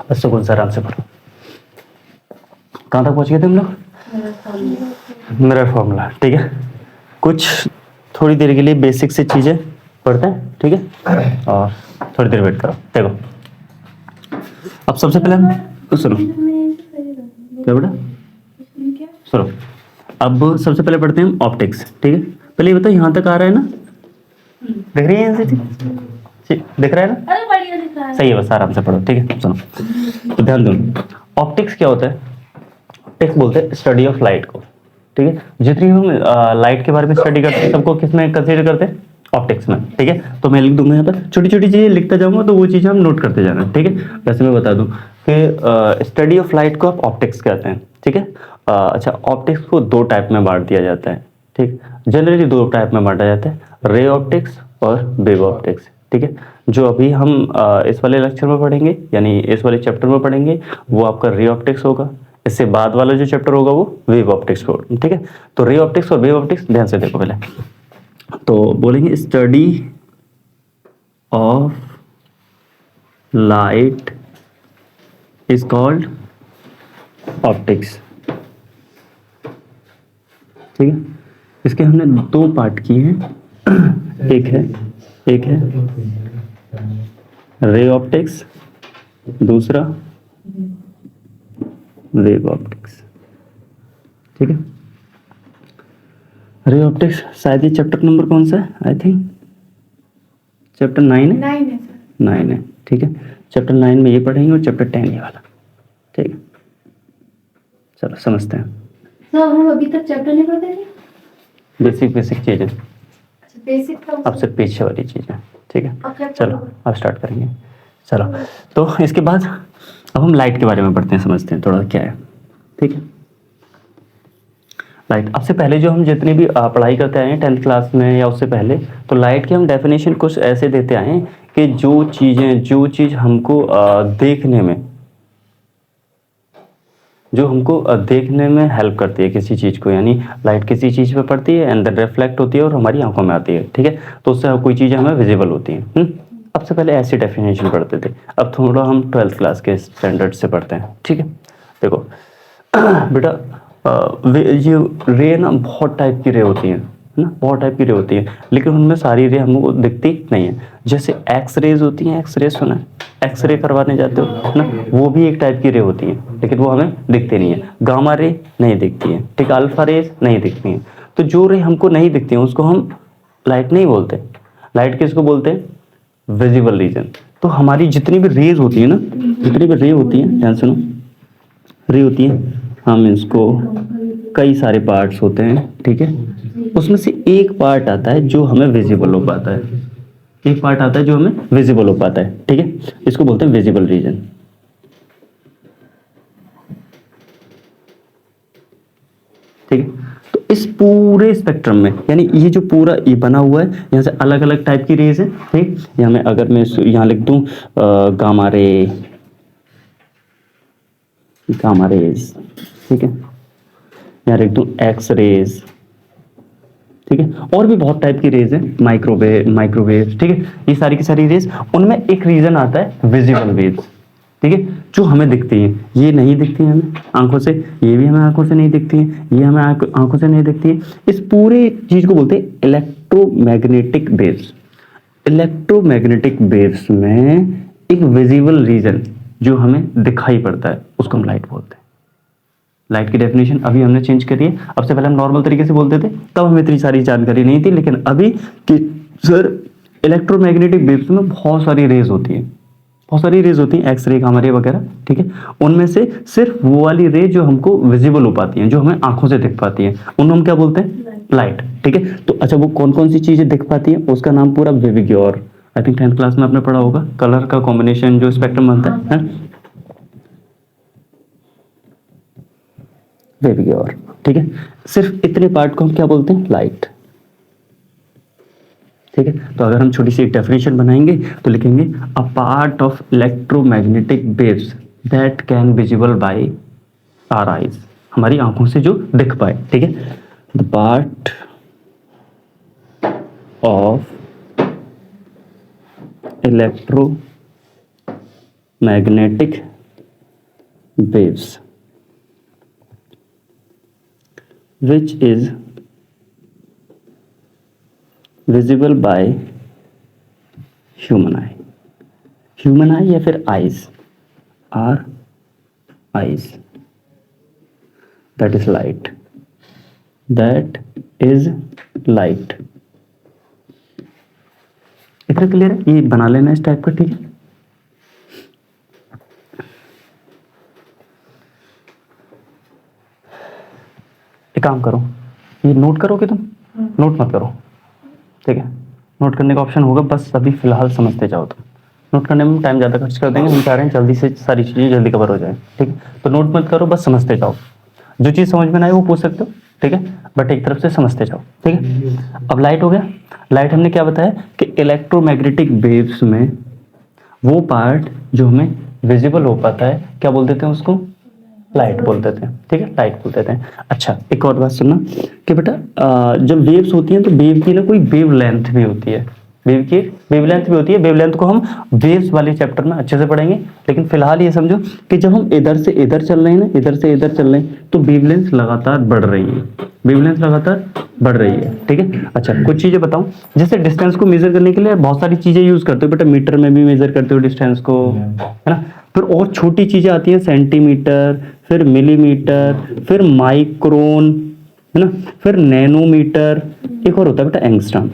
अच्छा कौन सा आराम से पढ़ो। कहाँ तक पहुँच गए थे हम लोग? Mirror formula. ठीक है, कुछ थोड़ी देर के लिए बेसिक से चीज़ें पढ़ते हैं, ठीक है, और थोड़ी देर वेट करो। देखो अब सबसे पहले हम सुनो क्या बेटा, सुनो। अब सबसे पहले पढ़ते हैं हम ऑप्टिक्स। ठीक है, पहले ये बताओ यहाँ तक आ रहा है ना, दिख रही है एनसीटी, दिख रहा है ना? अरे बढ़िया दिख रहा है। सही है, बस आराम से पढ़ो। ठीक है, सुनो तो ध्यान दो। ऑप्टिक्स क्या होता है? ऑप्टिक्स बोलते हैं स्टडी ऑफ लाइट को। ठीक है, जितनी हम लाइट के बारे में स्टडी करते हैं सबको किस में कंसीडर करते हैं? ऑप्टिक्स में। ठीक है, तो मैं लिख दूंगा यहाँ पर, छोटी छोटी चीजें लिखता जाऊंगा तो वो चीजें हम नोट करते जाना। ठीक है, वैसे मैं बता दूं कि स्टडी ऑफ लाइट को आप ऑप्टिक्स कहते हैं। ठीक है, अच्छा ऑप्टिक्स को दो टाइप में बांट दिया जाता है। ठीक, जनरली दो टाइप में बांटा जाता है, रे ऑप्टिक्स और वेव ऑप्टिक्स। ठीक है, जो अभी हम इस वाले लेक्चर में पढ़ेंगे यानी इस वाले चैप्टर में पढ़ेंगे वो आपका रे ऑप्टिक्स होगा। इससे बाद वाला जो चैप्टर होगा वो वेव ऑप्टिक्स होगा। ठीक है, तो रे ऑप्टिक्स और वेव ऑप्टिक्स ध्यान से देखो पहले। तो बोलेंगे study of light is called optics. ठीक है, इसके हमने दो पार्ट किए हैं, एक है रे ऑप्टिक्स, दूसरा वेव ऑप्टिक्स। ठीक है, रे ऑप्टिक्स शायद ये चैप्टर नंबर कौन सा है? आई थिंक चैप्टर 9 है। 9 है सर। 9 है। ठीक है, चैप्टर 9 में ये पढ़ेंगे और चैप्टर 10 ये वाला। ठीक है, चलो समझते हैं। सर हम अभी तक चैप्टर नहीं पढ़ते थे। बेसिक चीजें, अच्छा बेसिक था अब सिर्फ पीछे वाली चीजें। ठीक है, अब चलो अब स्टार्ट करेंगे। चलो तो इसके बाद अब हम लाइट के बारे में पढ़ते हैं, समझते हैं थोड़ा क्या है। ठीक है, लाइट, अब से पहले जो हम जितनी भी पढ़ाई करते आए हैं 10th क्लास में या उससे पहले, तो लाइट की हम डेफिनेशन कुछ ऐसे देते आए हैं कि जो चीज़ हमको देखने में हेल्प करती है किसी चीज़ को, यानी लाइट किसी चीज़ पे पड़ती है एंड देन रिफ्लेक्ट होती है और हमारी आंखों में आती है। ठीक है, तो उससे कोई चीज़ें हमें विजिबल होती हैं। अब से पहले ऐसी डेफिनेशन पढ़ते थे, अब थोड़ा हम 12th क्लास के स्टैंडर्ड से पढ़ते हैं। ठीक है, देखो बेटा ये रे ना बहुत टाइप की रे होती हैं, है ना, बहुत टाइप की रे होती है, लेकिन उनमें सारी रे हमको दिखती नहीं है। जैसे एक्स रेज होती हैं, एक्स रे सुना है, एक्स रे करवाने जाते हो ना, वो भी एक टाइप की रे होती है, लेकिन वो हमें दिखती नहीं है। गामा रे नहीं दिखती है, ठीक, अल्फा रेज नहीं दिखती हैं। तो जो रे हमको नहीं दिखती हैं उसको हम लाइट नहीं बोलते। लाइट किसको बोलते हैं? Visible region. तो हमारी जितनी भी रेज होती है ना, जितनी भी रे होती है, ध्यान सुनो, रे होती है, हम इसको कई सारे पार्ट्स होते हैं। ठीक है, उसमें से एक पार्ट आता है जो हमें विजिबल हो पाता है, एक पार्ट आता है जो हमें विजिबल हो पाता है। ठीक है, इसको बोलते हैं विजिबल रीजन। ठीक है, तो इस पूरे स्पेक्ट्रम में, यानी ये जो पूरा ये बना हुआ है, यहाँ से अलग अलग टाइप की रेज है। ठीक, यहाँ में अगर मैं यहाँ लिख दूं गामा रे, गामा रेज, ठीक है, यहाँ लिख दूं एक्स रेज, ठीक है, और भी बहुत टाइप की रेज है, माइक्रोवेव। ठीक है, ये सारी की सारी रेज, उनमें एक रीजन आता है विजिबल रेज। ठीक है, जो हमें दिखती है, ये नहीं दिखती है हमें आंखों से, ये भी हमें आंखों से नहीं दिखती है, ये हमें आंखों से नहीं दिखती है। इस पूरे चीज को बोलते हैं इलेक्ट्रोमैग्नेटिक वेव्स। इलेक्ट्रोमैग्नेटिक वेव्स में एक विजिबल रीजन जो हमें दिखाई पड़ता है उसको हम लाइट बोलते हैं। लाइट की डेफिनेशन अभी हमने चेंज करी है। अब से पहले हम नॉर्मल तरीके से बोलते थे, तब हमें इतनी सारी जानकारी नहीं थी, लेकिन अभी कि सर इलेक्ट्रोमैग्नेटिक वेव्स में बहुत सारी रेज होती हैं, बहुत सारी रेज होती हैं, एक्स रे, गामा रे वगैरह। ठीक है, उनमें से सिर्फ वो वाली रे जो हमको विजिबल हो पाती हैं, जो हमें आंखों से दिख पाती हैं, उन्हें हम क्या बोलते हैं? लाइट। ठीक है, तो अच्छा वो कौन कौन सी चीजें दिख पाती हैं उसका नाम पूरा विविग्योर, आई थिंक 10th क्लास में आपने पढ़ा होगा, कलर का कॉम्बिनेशन जो स्पेक्ट्रम बनता है विविग्योर। ठीक है, सिर्फ इतने पार्ट को हम क्या बोलते हैं? लाइट। ठीक है, तो अगर हम छोटी सी एक डेफिनेशन बनाएंगे तो लिखेंगे a part of electromagnetic waves that can visible by our eyes, हमारी आंखों से जो दिख पाए। ठीक है, the part of electromagnetic waves which is visible by human eye. Human eye या फिर eyes, our eyes, that is light, that is light. इतना क्लियर है, ये बना लेना इस टाइप का, ठीक है। एक काम करो, ये नोट करोगे तुम, नोट मत करो, ठीक है। नोट करने का ऑप्शन होगा, बस अभी फिलहाल समझते जाओ तुम। नोट करने में टाइम ज़्यादा खर्च कर देंगे, हम चाह रहे हैं जल्दी से सारी चीज़ें जल्दी कवर हो जाए, ठीक है। तो नोट मत करो, बस समझते जाओ। जो चीज़ समझ में ना आए वो पूछ सकते हो, ठीक है, बट एक तरफ से समझते जाओ, ठीक है। अब लाइट हो गया। लाइट हमने क्या बताया कि इलेक्ट्रोमैग्नेटिक वेव्स में वो पार्ट जो हमें विजिबल हो पाता है, क्या बोल देते हैं उसको? लाइट बोल देते हैं, ठीक है, लाइट बोल देते हैं। अच्छा, एक और बात सुनना कि बेटा जब वेव्स होती हैं तो वेव की ना कोई वेव लेंथ भी होती है, वेव की वेव लेंथ भी होती है। वेव लेंथ को हम वेव्स वाले चैप्टर में अच्छे से पढ़ेंगे, लेकिन फिलहाल ये समझो कि जब हम इधर से इधर चल रहे हैं ना, इधर से इधर चल रहे हैं, तो वेव लेंथ लगातार बढ़ रही है, वेव लेंथ लगातार बढ़ रही है, ठीक है। अच्छा, कुछ चीजें बताऊं, जैसे डिस्टेंस को मेजर करने के लिए बहुत सारी चीजें यूज करते हो बेटा, मीटर में भी मेजर करते हो डिस्टेंस को, है ना। फिर और छोटी चीजें आती हैं, सेंटीमीटर, फिर मिलीमीटर, फिर माइक्रोन, है ना, फिर नैनोमीटर, एक और होता है बेटा एंगस्ट्रॉम,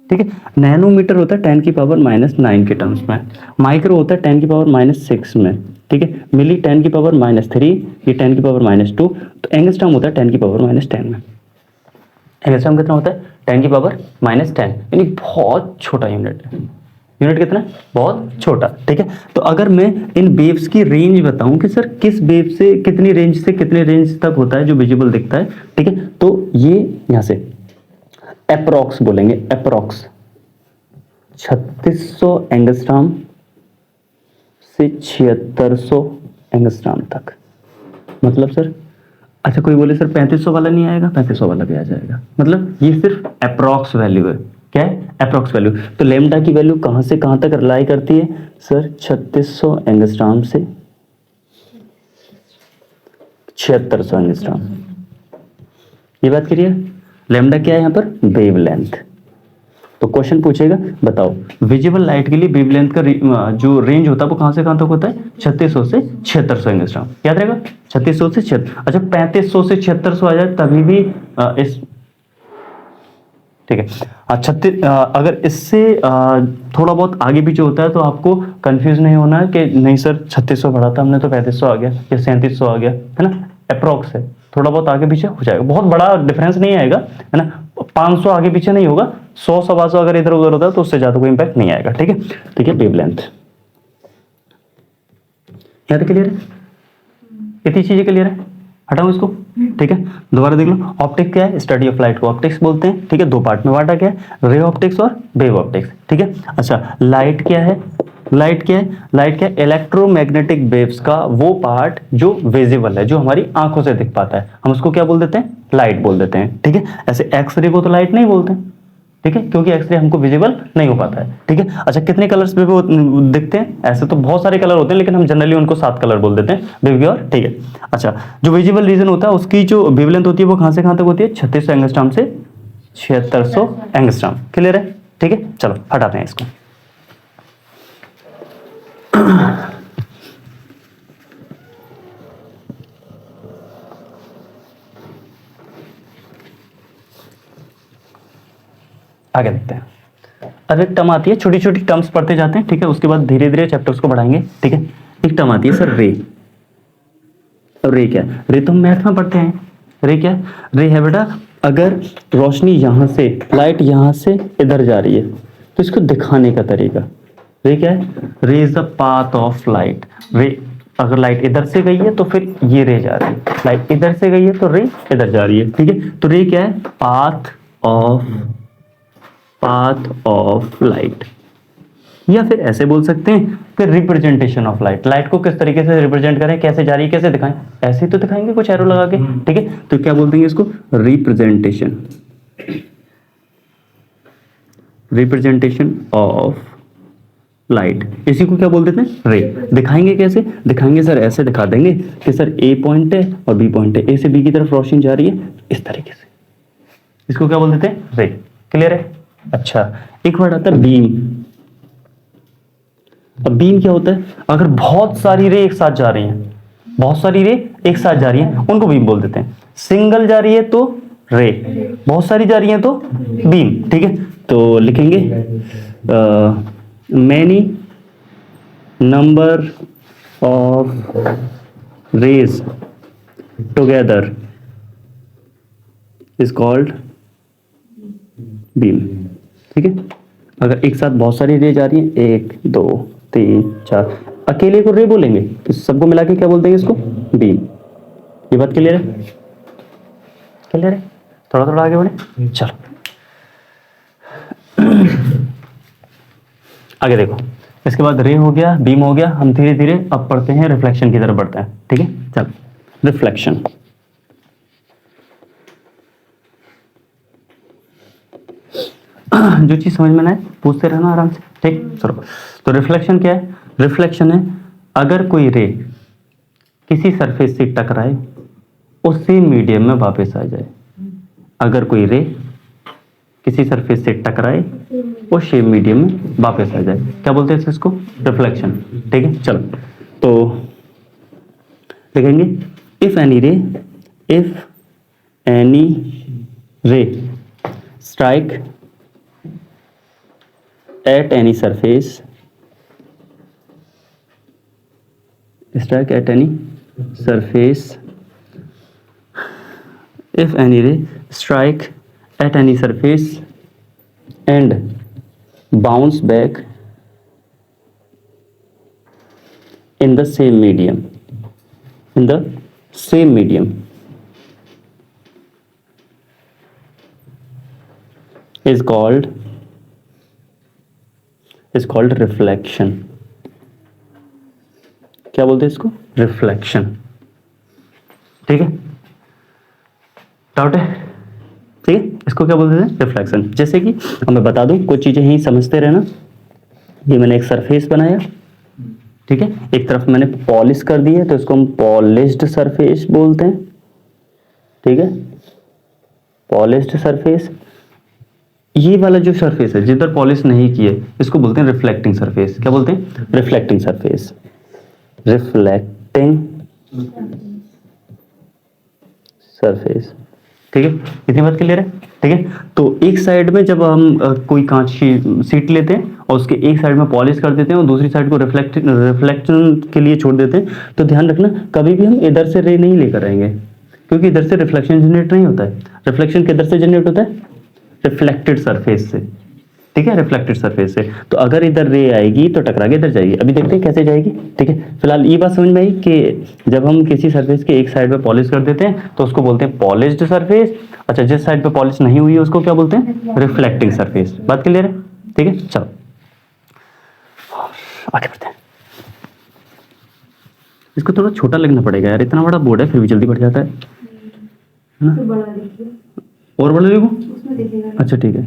ठीक है। नैनोमीटर होता है 10 की पावर -9 के टर्म्स में, माइक्रो होता है 10 की पावर -6 में, ठीक है। मिली 10 की पावर -3, ये 10 की पावर -2, तो एंगस्ट्रॉम होता है 10 की पावर -10 में। एंगस्ट्रॉम कितना होता है? 10 की पावर -10, यानी बहुत छोटा यूनिट है। यूनिट कितना है? बहुत छोटा, ठीक है। तो अगर मैं इन वेव्स की रेंज बताऊं कि सर किस वेव से कितनी रेंज से कितने रेंज तक होता है जो विजिबल दिखता है, ठीक है, तो ये यहां से अप्रॉक्स बोलेंगे, अप्रॉक्स 3600 एंगस्ट्रॉम से 7600 एंगस्ट्रॉम तक। मतलब सर, अच्छा कोई बोले सर 3500 वाला नहीं आएगा, 3500 वाला भी आ जाएगा। मतलब ये सिर्फ अप्रॉक्स वैल्यू है, क्या है? Approx value. तो लेमडा की वैल्यू कहां से कहां तक रिलाई करती है सर? 3600 एंगस्ट्रॉम से 7600 एंगस्ट्रॉम। ये बात क्लियर? लेमडा क्या है यहाँ पर? वेवलेंथ। तो क्वेश्चन पूछेगा, बताओ विजिबल लाइट के लिए वेवलेंथ का जो रेंज होता है वो कहां से कहां तक होता है? 3600 से 7600 एंगस्ट्रॉम। याद रहेगा, 3600 से 7600। अच्छा 3500 से 7600 आ जाए तभी भी इस, ठीक है। अगर इससे थोड़ा बहुत आगे पीछे होता है तो आपको कंफ्यूज नहीं होना है कि नहीं सर 3600 बढ़ा था हमने तो 3500 आ गया या 3700 आ गया, है ना। अप्रॉक्स है, थोड़ा बहुत आगे पीछे हो जाएगा, बहुत बड़ा डिफरेंस नहीं आएगा, है ना। 500 आगे पीछे नहीं होगा, 100 सवा 100 अगर इधर उधर होता है तो उससे ज्यादा कोई इंपैक्ट नहीं आएगा, ठीक है। ठीक है, वेवलेंथ यहाँ तक क्लियर है? इतनी चीजें क्लियर है? हटाओ इसको, ठीक है। दोबारा देख लो, ऑप्टिक्स क्या है? स्टडी ऑफ लाइट को ऑप्टिक्स बोलते हैं, ठीक है। दो पार्ट में बांटा गया है, रे ऑप्टिक्स और वेव ऑप्टिक्स, ठीक है। अच्छा, लाइट क्या है? लाइट क्या है? लाइट क्या है? इलेक्ट्रोमैग्नेटिक वेव्स का वो पार्ट जो विजिबल है, जो हमारी आंखों से दिख पाता है, हम उसको क्या बोल देते हैं? लाइट बोल देते हैं, ठीक है। ऐसे एक्सरे को तो लाइट नहीं बोलते, ठीक है, क्योंकि एक्सरे हमको विजिबल नहीं हो पाता है, ठीक है। अच्छा, कितने कलर्स में वो दिखते हैं? ऐसे तो बहुत सारे कलर होते हैं, लेकिन हम जनरली उनको 7 कलर बोल देते हैं, विवग्योर, ठीक है। अच्छा, जो विजिबल रीजन होता है उसकी जो वेवलेंथ होती है वो कहां से कहां तक होती है? 3600 एंगस्ट्रॉम से 7600 एंगस्ट्रॉम। क्लियर है? ठीक है, चलो हटाते हैं इसको। आगे देखते हैं। अब एक टर्म आती है, छोटी छोटी टर्म्स पढ़ते जाते हैं, ठीक है, उसके बाद धीरे धीरे चैप्टर्स को बढ़ाएंगे, ठीक है। एक टर्म आती है सर रे। अब रे क्या है? रे तो हम मैथ में पढ़ते हैं। रे क्या है? रे है बेटा, अगर रोशनी यहां से, लाइट यहां से इधर जा रही है तो इसको दिखाने का तरीका। रे क्या है? रे is the path of light. रे, अगर लाइट इधर से गई है तो फिर ये रे जा रही है, लाइट इधर से गई है तो रे इधर जा रही है, ठीक है। तो रे क्या है? पाथ ऑफ लाइट, या फिर ऐसे बोल सकते हैं कि रिप्रेजेंटेशन ऑफ लाइट। लाइट को किस तरीके से रिप्रेजेंट करें, कैसे जा रही है, कैसे दिखाएं? ऐसे ही तो दिखाएंगे, कुछ एरो लगा के, ठीक है। तो क्या बोलते हैं इसको? Representation of light. इसी को क्या बोल देते हैं? रे। दिखाएंगे कैसे? दिखाएंगे सर ऐसे दिखा देंगे कि सर ए पॉइंट है और बी पॉइंट है, ए से बी की तरफ रोशनी जा रही है इस तरीके से, इसको क्या बोल देते हैं? रे। क्लियर है? अच्छा, एक वर्ड आता है बीम। अब बीम क्या होता है? अगर बहुत सारी रे एक साथ जा रही हैं, बहुत सारी रे एक साथ जा रही हैं, उनको बीम बोल देते हैं। सिंगल जा रही है तो रे, बहुत सारी जा रही हैं तो बीम। ठीक है, तो लिखेंगे many number of rays together is called beam. ठीक है, अगर एक साथ बहुत सारी रे जा रही है, 1 2 3 4, अकेले को रे बोलेंगे तो सबको मिला के क्या बोलते हैं? इसको बीम। ये बात क्लियर है? क्लियर है? थोड़ा थोड़ा आगे बढ़े, चलो आगे देखो। इसके बाद रे हो गया, बीम हो गया, हम धीरे धीरे अब पढ़ते हैं, रिफ्लेक्शन की तरफ बढ़ते हैं। ठीक है, चलो रिफ्लेक्शन। जो चीज समझ में ना आए पूछते रहना आराम से। ठीक, चलो। तो रिफ्लेक्शन क्या है? रिफ्लेक्शन है अगर कोई रे किसी सरफेस से टकराए उसी मीडियम में वापस आ जाए। अगर कोई रे किसी सरफेस से टकराए उस सेम मीडियम में वापस आ जाए, क्या बोलते हैं इसको? रिफ्लेक्शन। ठीक है, चलो तो लिखेंगे इफ एनी रे strike at any surface if any ray strike at any surface and bounce back in the same medium is called reflection. क्या बोलते हैं इसको? रिफ्लेक्शन। ठीक है, डाउट है? ठीक है, इसको क्या बोलते हैं? रिफ्लेक्शन। जैसे कि अब मैं बता दूं, कुछ चीजें ही समझते रहना। ये मैंने एक सरफेस बनाया, ठीक है, एक तरफ मैंने पॉलिश कर दी है तो इसको हम पॉलिश्ड सरफेस बोलते हैं। ठीक है, पॉलिश्ड सरफेस। ये वाला जो सरफेस है जिधर पॉलिश नहीं की है इसको बोलते हैं रिफ्लेक्टिंग सरफेस। क्या बोलते हैं? Reflecting surface. Reflecting surface. ठीक है, इतनी बात क्लियर है? ठीक है, तो एक साइड में जब हम कोई कांच की सीट लेते हैं और उसके एक साइड में पॉलिश कर देते हैं और दूसरी साइड को रिफ्लेक्शन के लिए छोड़ देते हैं, तो ध्यान रखना कभी भी हम इधर से रे नहीं लेकर आएंगे, क्योंकि इधर से रिफ्लेक्शन जनरेट नहीं होता है। रिफ्लेक्शन किधर से जनरेट होता है? रिफ्लेक्टेड सरफेस से। ठीक है, रिफ्लेक्टेड सरफेस से। तो अगर इधर रे आएगी तो टकरा के इधर जाएगी। अभी देखते हैं कैसे जाएगी। ठीक है, फिलहाल ये बात समझ में आई कि जब हम किसी सरफेस के एक साइड पे पॉलिश कर देते हैं तो उसको बोलते हैं पॉलिश्ड सरफेस। अच्छा, जिस साइड पे पॉलिश नहीं हुई है उसको क्या बोलते हैं? Reflecting surface. बात क्लियर है? ठीक है, चलो आगे बढ़ते हैं। इसको थोड़ा छोटा लिखना पड़ेगा यार, इतना बड़ा बोर्ड है फिर भी जल्दी बढ़ जाता है ना। और बड़ा लिखूं? अच्छा ठीक है,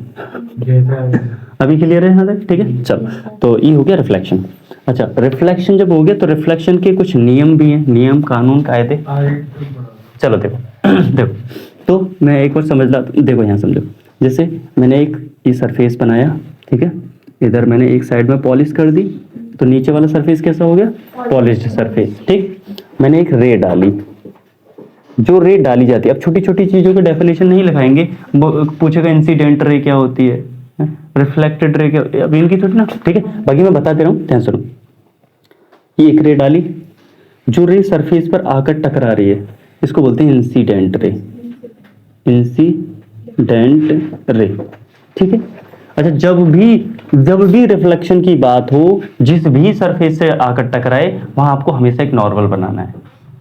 अभी क्लियर है यहाँ तक? ठीक है, चलो। तो ये हो गया रिफ्लेक्शन। अच्छा, रिफ्लेक्शन जब हो गया तो रिफ्लेक्शन के कुछ नियम भी हैं, नियम कानून कायदे। चलो देखो देखो, तो मैं एक बार समझ ला। देखो यहाँ समझो, जैसे मैंने एक ये सरफेस बनाया, ठीक है, इधर मैंने एक साइड में पॉलिश कर दी तो नीचे वाला सरफेस कैसा हो गया? Polished surface. ठीक, मैंने एक रे डाली, जो रे डाली जाती है, अब छोटी छोटी चीजों के डेफिनेशन नहीं लिखाएंगे, पूछेगा इंसिडेंट रे क्या होती है, रिफ्लेक्टेड रे क्या, अब इनकी थोड़ी ना। ठीक है, बाकी मैं बताते रहूं, ध्यान सुनो। ये एक रे डाली, जो रे सरफेस पर आकर टकरा रही है इसको बोलते हैं इंसिडेंट रे। Incident ray. ठीक है, अच्छा, जब भी रिफ्लेक्शन की बात हो, जिस भी सरफेस से आकर टकराए वहां आपको हमेशा एक नॉर्मल बनाना है,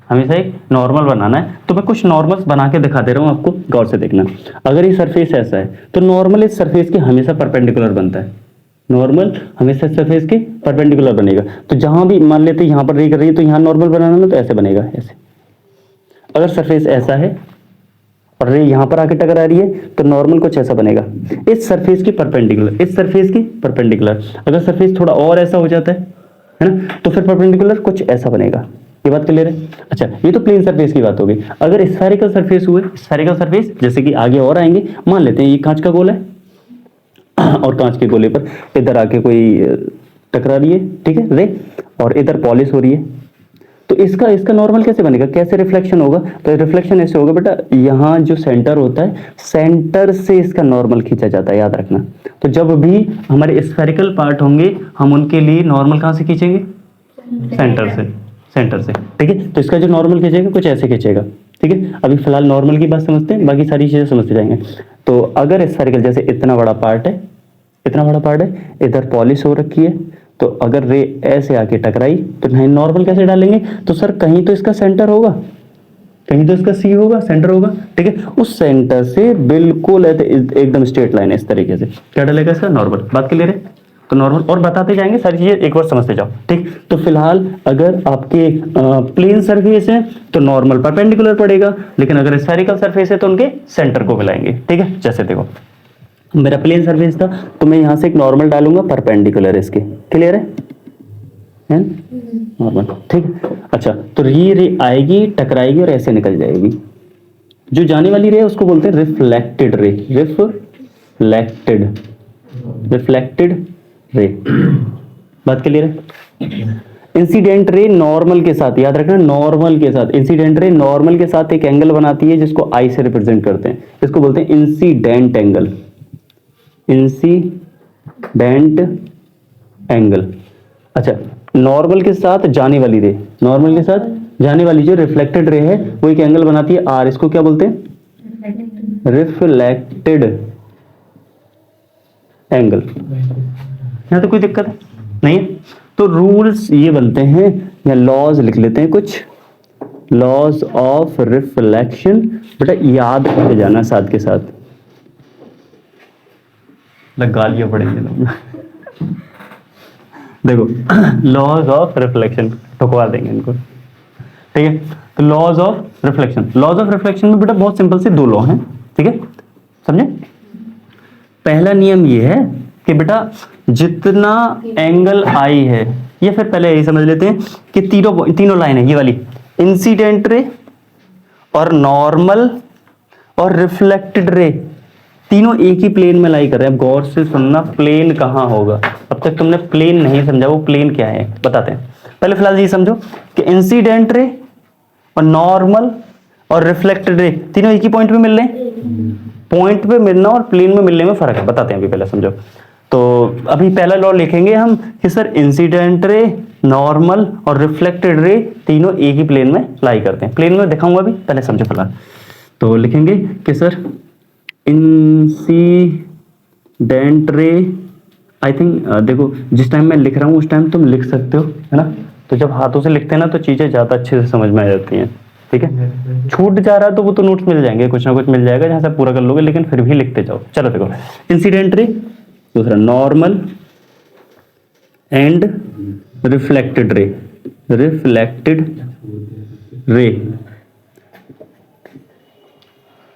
हमेशा एक नॉर्मल बनाना है। तो मैं कुछ नॉर्मल्स बना के दिखा दे रहा हूं आपको, गौर से देखना। अगर ये सरफेस ऐसा है तो नॉर्मल इस सरफेस के हमेशा परपेंडिकुलर बनता है। नॉर्मल हमेशा सरफेस के परपेंडिकुलर बनेगा। तो जहां भी मान लेते यहाँ पर रे कर रही है तो यहाँ नॉर्मल बनाना ना, तो ऐसे बनेगा, ऐसे। अगर सरफेस ऐसा है और रे यहाँ पर आके टकरा रही है तो नॉर्मल कुछ ऐसा बनेगा, इस सरफेस की परपेंडिकुलर, इस सरफेस की परपेंडिकुलर। अगर सरफेस थोड़ा और ऐसा हो जाता है ना, तो फिर परपेंडिकुलर कुछ ऐसा बनेगा। ये बात क्लियर है? अच्छा, ये तो प्लेन सरफेस की बात होगी। अगर स्फेरिकल सरफेस हुए, स्फेरिकल सरफेस जैसे कि आगे और आएंगे, मान लेते हैं ये कांच का गोला है और कांच के गोले पर इधर आके कोई टकरा रही है, ठीक है, रे, और इधर पॉलिश हो रही है, तो इसका इसका नॉर्मल कैसे बनेगा, कैसे रिफ्लेक्शन होगा? तो रिफ्लेक्शन ऐसे होगा बेटा, यहाँ जो सेंटर होता है, सेंटर से इसका नॉर्मल खींचा जाता है, याद रखना। तो जब भी हमारे स्फेरिकल पार्ट होंगे, हम उनके लिए नॉर्मल कहाँ से खींचेंगे? सेंटर से, सेंटर से, ठीक है। तो इसका जो नॉर्मल खींचेगा कुछ ऐसे खींचेगा, ठीक है। अभी फिलहाल नॉर्मल की बात समझते हैं, बाकी सारी चीजें समझते जाएंगे। तो अगर स्फेरिकल जैसे इतना बड़ा पार्ट है, इतना बड़ा पार्ट है, इधर पॉलिश हो रखी है, तो अगर रे ऐसे आके टकराई तो नहीं, नॉर्मल कैसे डालेंगे? तो सर कहीं तो इसका सेंटर होगा, कहीं तो इसका सी होगा, सेंटर होगा, ठीक है। उस सेंटर से बिल्कुल एकदम स्ट्रेट लाइन है इस तरीके से, क्या डलेगा इसका? नॉर्मल। बात क्लियर है? तो नॉर्मल, और बताते जाएंगे सारी चीजें, एक बार समझते जाओ, ठीक। तो फिलहाल अगर आपके प्लेन सरफेस है तो नॉर्मल परपेंडिकुलर पड़ेगा, लेकिन अगर स्फेरिकल सरफेस है तो उनके सेंटर को मिलाएंगे, ठीक है। जैसे देखो मेरा प्लेन सरफेस था तो मैं यहां से एक नॉर्मल डालूंगा परपेंडिकुलर इसके, क्लियर है नॉर्मल, ठीक है। अच्छा, तो ये रे आएगी, टकराएगी और ऐसे निकल जाएगी। जो जाने वाली रे है उसको बोलते हैं reflected ray, reflected, reflected ray. बात क्लियर है? इंसिडेंट रे नॉर्मल के साथ, याद रखना, नॉर्मल के साथ, इंसिडेंट रे नॉर्मल के साथ एक एंगल बनाती है जिसको आई से रिप्रेजेंट करते हैं, इसको बोलते हैं इंसिडेंट एंगल, इंसिडेंट एंगल। अच्छा, नॉर्मल के साथ जाने वाली रे, नॉर्मल के साथ जाने वाली जो रिफ्लेक्टेड रे है वो एक एंगल बनाती है आर, इसको क्या बोलते हैं? Reflected angle. यहां तो कोई दिक्कत नहीं है। तो रूल्स ये बनते हैं, या लॉज लिख लेते हैं कुछ, लॉज ऑफ रिफ्लेक्शन, बेटा याद करके जाना साथ के साथ, गालियां पड़ेंगे लोग देखो लॉज ऑफ रिफ्लेक्शन ठुकवा देंगे इनको, ठीक है। तो laws of reflection, laws of reflection में बेटा बहुत सिंपल से दो लॉ हैं, ठीक है, समझे। पहला नियम ये है कि बेटा जितना एंगल आई है, ये फिर पहले यही समझ लेते हैं कि तीनों लाइन है, ये वाली इंसिडेंट रे और नॉर्मल और रिफ्लेक्टेड रे, तीनों एक ही प्लेन में लाई कर रहे हैं। गौर से सुनना, प्लेन कहां होगा, अब तक तुमने प्लेन नहीं समझा, वो प्लेन क्या है बताते हैं। पहले फिलहाल ये समझो कि इंसिडेंट रे और नॉर्मल और रिफ्लेक्टेड रे तीनों एक ही पॉइंट पे मिल रहे हैं। पॉइंट पे मिलना और प्लेन में मिलने में फर्क है, बताते हैं अभी, पहले समझो। तो अभी पहला लॉ लिखेंगे हम कि सर इंसिडेंट रे, नॉर्मल और रिफ्लेक्टेड रे तीनों एक ही प्लेन में लाई करते हैं। प्लेन में दिखाऊंगा अभी, पहले समझो फिलहाल। तो लिखेंगे कि sir incident ray, I think देखो जिस टाइम मैं लिख रहा हूँ उस टाइम तुम लिख सकते हो, है ना। तो जब हाथों से लिखते हैं ना तो चीजें ज्यादा अच्छे से समझ में आ जाती हैं, ठीक है। छूट जा रहा है तो वो तो नोट्स मिल जाएंगे, कुछ ना कुछ मिल जाएगा जहां से पूरा कर लोगे, लेकिन फिर भी लिखते जाओ। चलो देखो, इंसिडेंट रे, दूसरा normal and reflected ray, reflected ray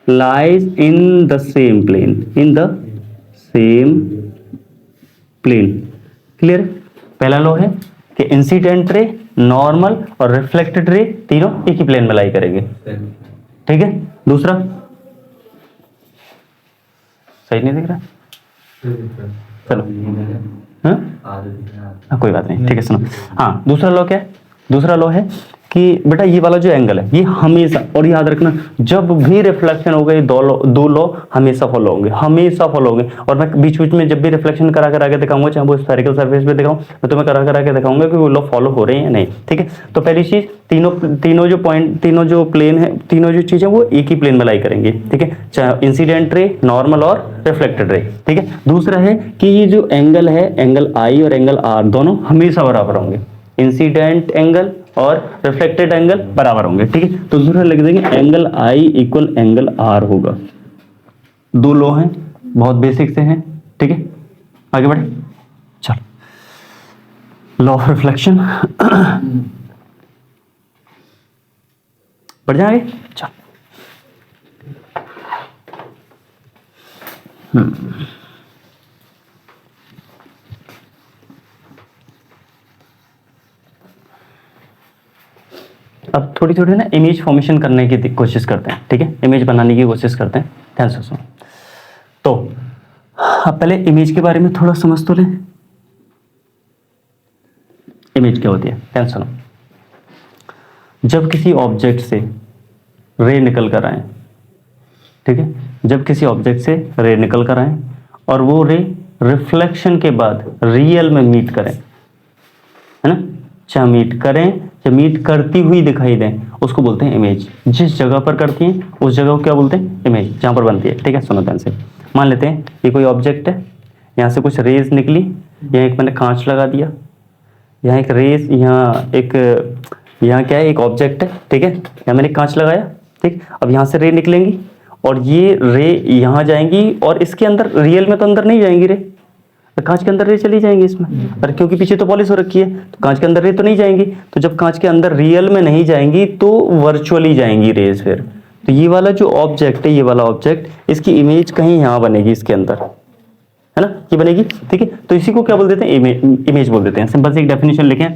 lies in the same plane, in the same plane, clear. पहला लॉ है कि इंसिडेंट रे, नॉर्मल और रिफ्लेक्टेड रे तीनों एक ही प्लेन में लाई करेंगे, ठीक है। दूसरा सही नहीं दिख रहा, चलो हाँ कोई बात नहीं, ठीक है। सुनो, हाँ दूसरा लॉ क्या है? दूसरा लॉ है कि बेटा ये वाला जो एंगल है ये हमेशा, और याद रखना जब भी रिफ्लेक्शन होगा ये दो लॉ हमेशा फॉलो होंगे, हमेशा फॉलो होंगे। और मैं बीच बीच में जब भी रिफ्लेक्शन करा कर आगे दिखाऊंगा, चाहे वो स्फेरिकल सरफेस पे दिखाऊं, मैं तुम्हें करा कर आगे दिखाऊंगा कि वो लॉ फॉलो हो रहे हैं या नहीं, ठीक है। तो पहली चीज, तीनों जो पॉइंट, तीनों जो प्लेन है, तीनों जो चीजें वो एक ही प्लेन में लाई करेंगे, ठीक है, चाहे इंसिडेंट रे, नॉर्मल और रिफ्लेक्टेड रे, ठीक है। दूसरा है कि ये जो एंगल है, एंगल आई और एंगल आर दोनों हमेशा बराबर होंगे, इंसिडेंट एंगल और रिफ्लेक्टेड एंगल बराबर होंगे, ठीक है। तो दूसरा लिख देंगे angle i equal angle r होगा। दो लॉ हैं, बहुत बेसिक से हैं, ठीक है। आगे बढ़े, चलो लॉ ऑफ रिफ्लेक्शन बढ़ जाएंगे, चलो अब थोड़ी थोड़ी ना इमेज फॉर्मेशन करने की कोशिश करते हैं, ठीक है, इमेज बनाने की कोशिश करते हैं, ध्यान से सुनो। तो अब पहले इमेज के बारे में थोड़ा समझ तो लें। इमेज क्या होती है, ध्यान से सुनो। जब किसी ऑब्जेक्ट से रे निकल कर आए, ठीक है, जब किसी ऑब्जेक्ट से रे निकल कर आए और वो रे रिफ्लेक्शन के बाद रियल में मीट करें, है ना, चाहे मीट करें, चाहे मीट करती हुई दिखाई दें, उसको बोलते हैं इमेज। जिस जगह पर करती हैं उस जगह को क्या बोलते हैं, इमेज, जहां पर बनती है, ठीक है। सुनो ध्यान से, मान लेते हैं ये कोई ऑब्जेक्ट है, यहाँ से कुछ रेज निकली, यहाँ एक मैंने कांच लगा दिया, यहाँ एक रेज, यहाँ क्या है, एक ऑब्जेक्ट है, ठीक है, यहाँ मैंने कांच लगाया, ठीक। अब यहाँ से रे निकलेंगी और ये रे यहाँ जाएंगी और इसके अंदर, रियल में तो अंदर नहीं जाएंगी रे, कांच के अंदर रे चली जाएंगी इसमें, पर क्योंकि पीछे तो पॉलिश हो रखी है तो कांच के अंदर रे तो नहीं जाएंगी। तो जब कांच के अंदर रियल में नहीं जाएंगी तो वर्चुअली जाएंगी रेज। फिर तो ये वाला जो ऑब्जेक्ट है, ये वाला ऑब्जेक्ट, इसकी इमेज कहीं यहाँ बनेगी, इसके अंदर, है ना, ये बनेगी, ठीक है। तो इसी को क्या बोल देते हैं, इमेज बोल देते हैं। सिंपल सी एक डेफिनेशन लिखें,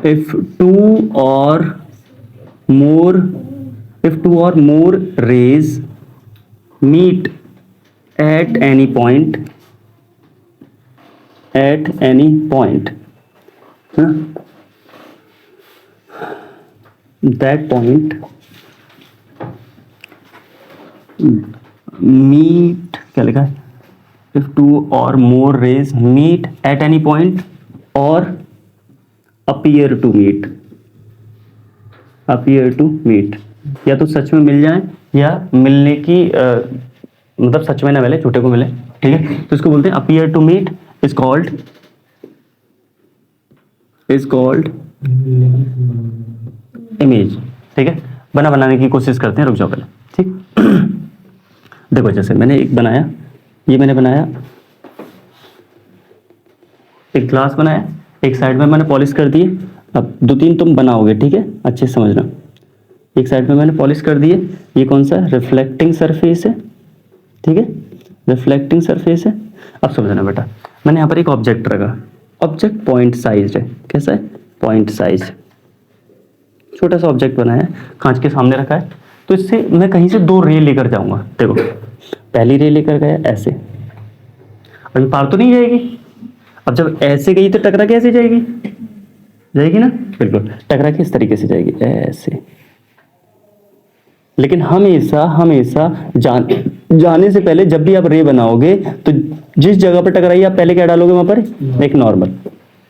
इफ टू और मोर raise meet at any point, huh? That point meet, क्या लिखा है, if two or more rays meet at any point or appear to meet, या तो सच में मिल जाए या मिलने की मतलब सच में ना मिले, झूठे को मिले, ठीक है। तो इसको बोलते हैं appear to meet, is called image, ठीक है। बनाने की कोशिश करते हैं, रुक जाओ पहले, ठीक। देखो जैसे मैंने एक बनाया, ये मैंने बनाया एक ग्लास बनाया, एक साइड में मैंने पॉलिश कर दिए। अब दो तीन तुम बनाओगे, ठीक है, अच्छे से समझना। एक साइड में मैंने पॉलिश कर दिए, ये कौन सा, रिफ्लेक्टिंग सरफेस है, ठीक है, रिफ्लेक्टिंग सरफेस है। अब समझना बेटा, मैंने यहाँ पर एक ऑब्जेक्ट रखा, ऑब्जेक्ट पॉइंट साइज है, कैसा है, पॉइंट साइज, छोटा सा ऑब्जेक्ट बनाया, कांच के सामने रखा है। तो इससे मैं कहीं से दो रे लेकर जाऊंगा, देखो पहली रे लेकर गया ऐसे, अभी पार तो नहीं जाएगी। अब जब ऐसे गई तो टकरा कैसे जाएगी, जाएगी ना, बिल्कुल टकरा के इस तरीके से जाएगी, ऐसे। लेकिन हमेशा जाने से पहले जब भी आप रे बनाओगे तो जिस जगह पर टकराई आप पहले क्या डालोगे, वहां पर एक नॉर्मल,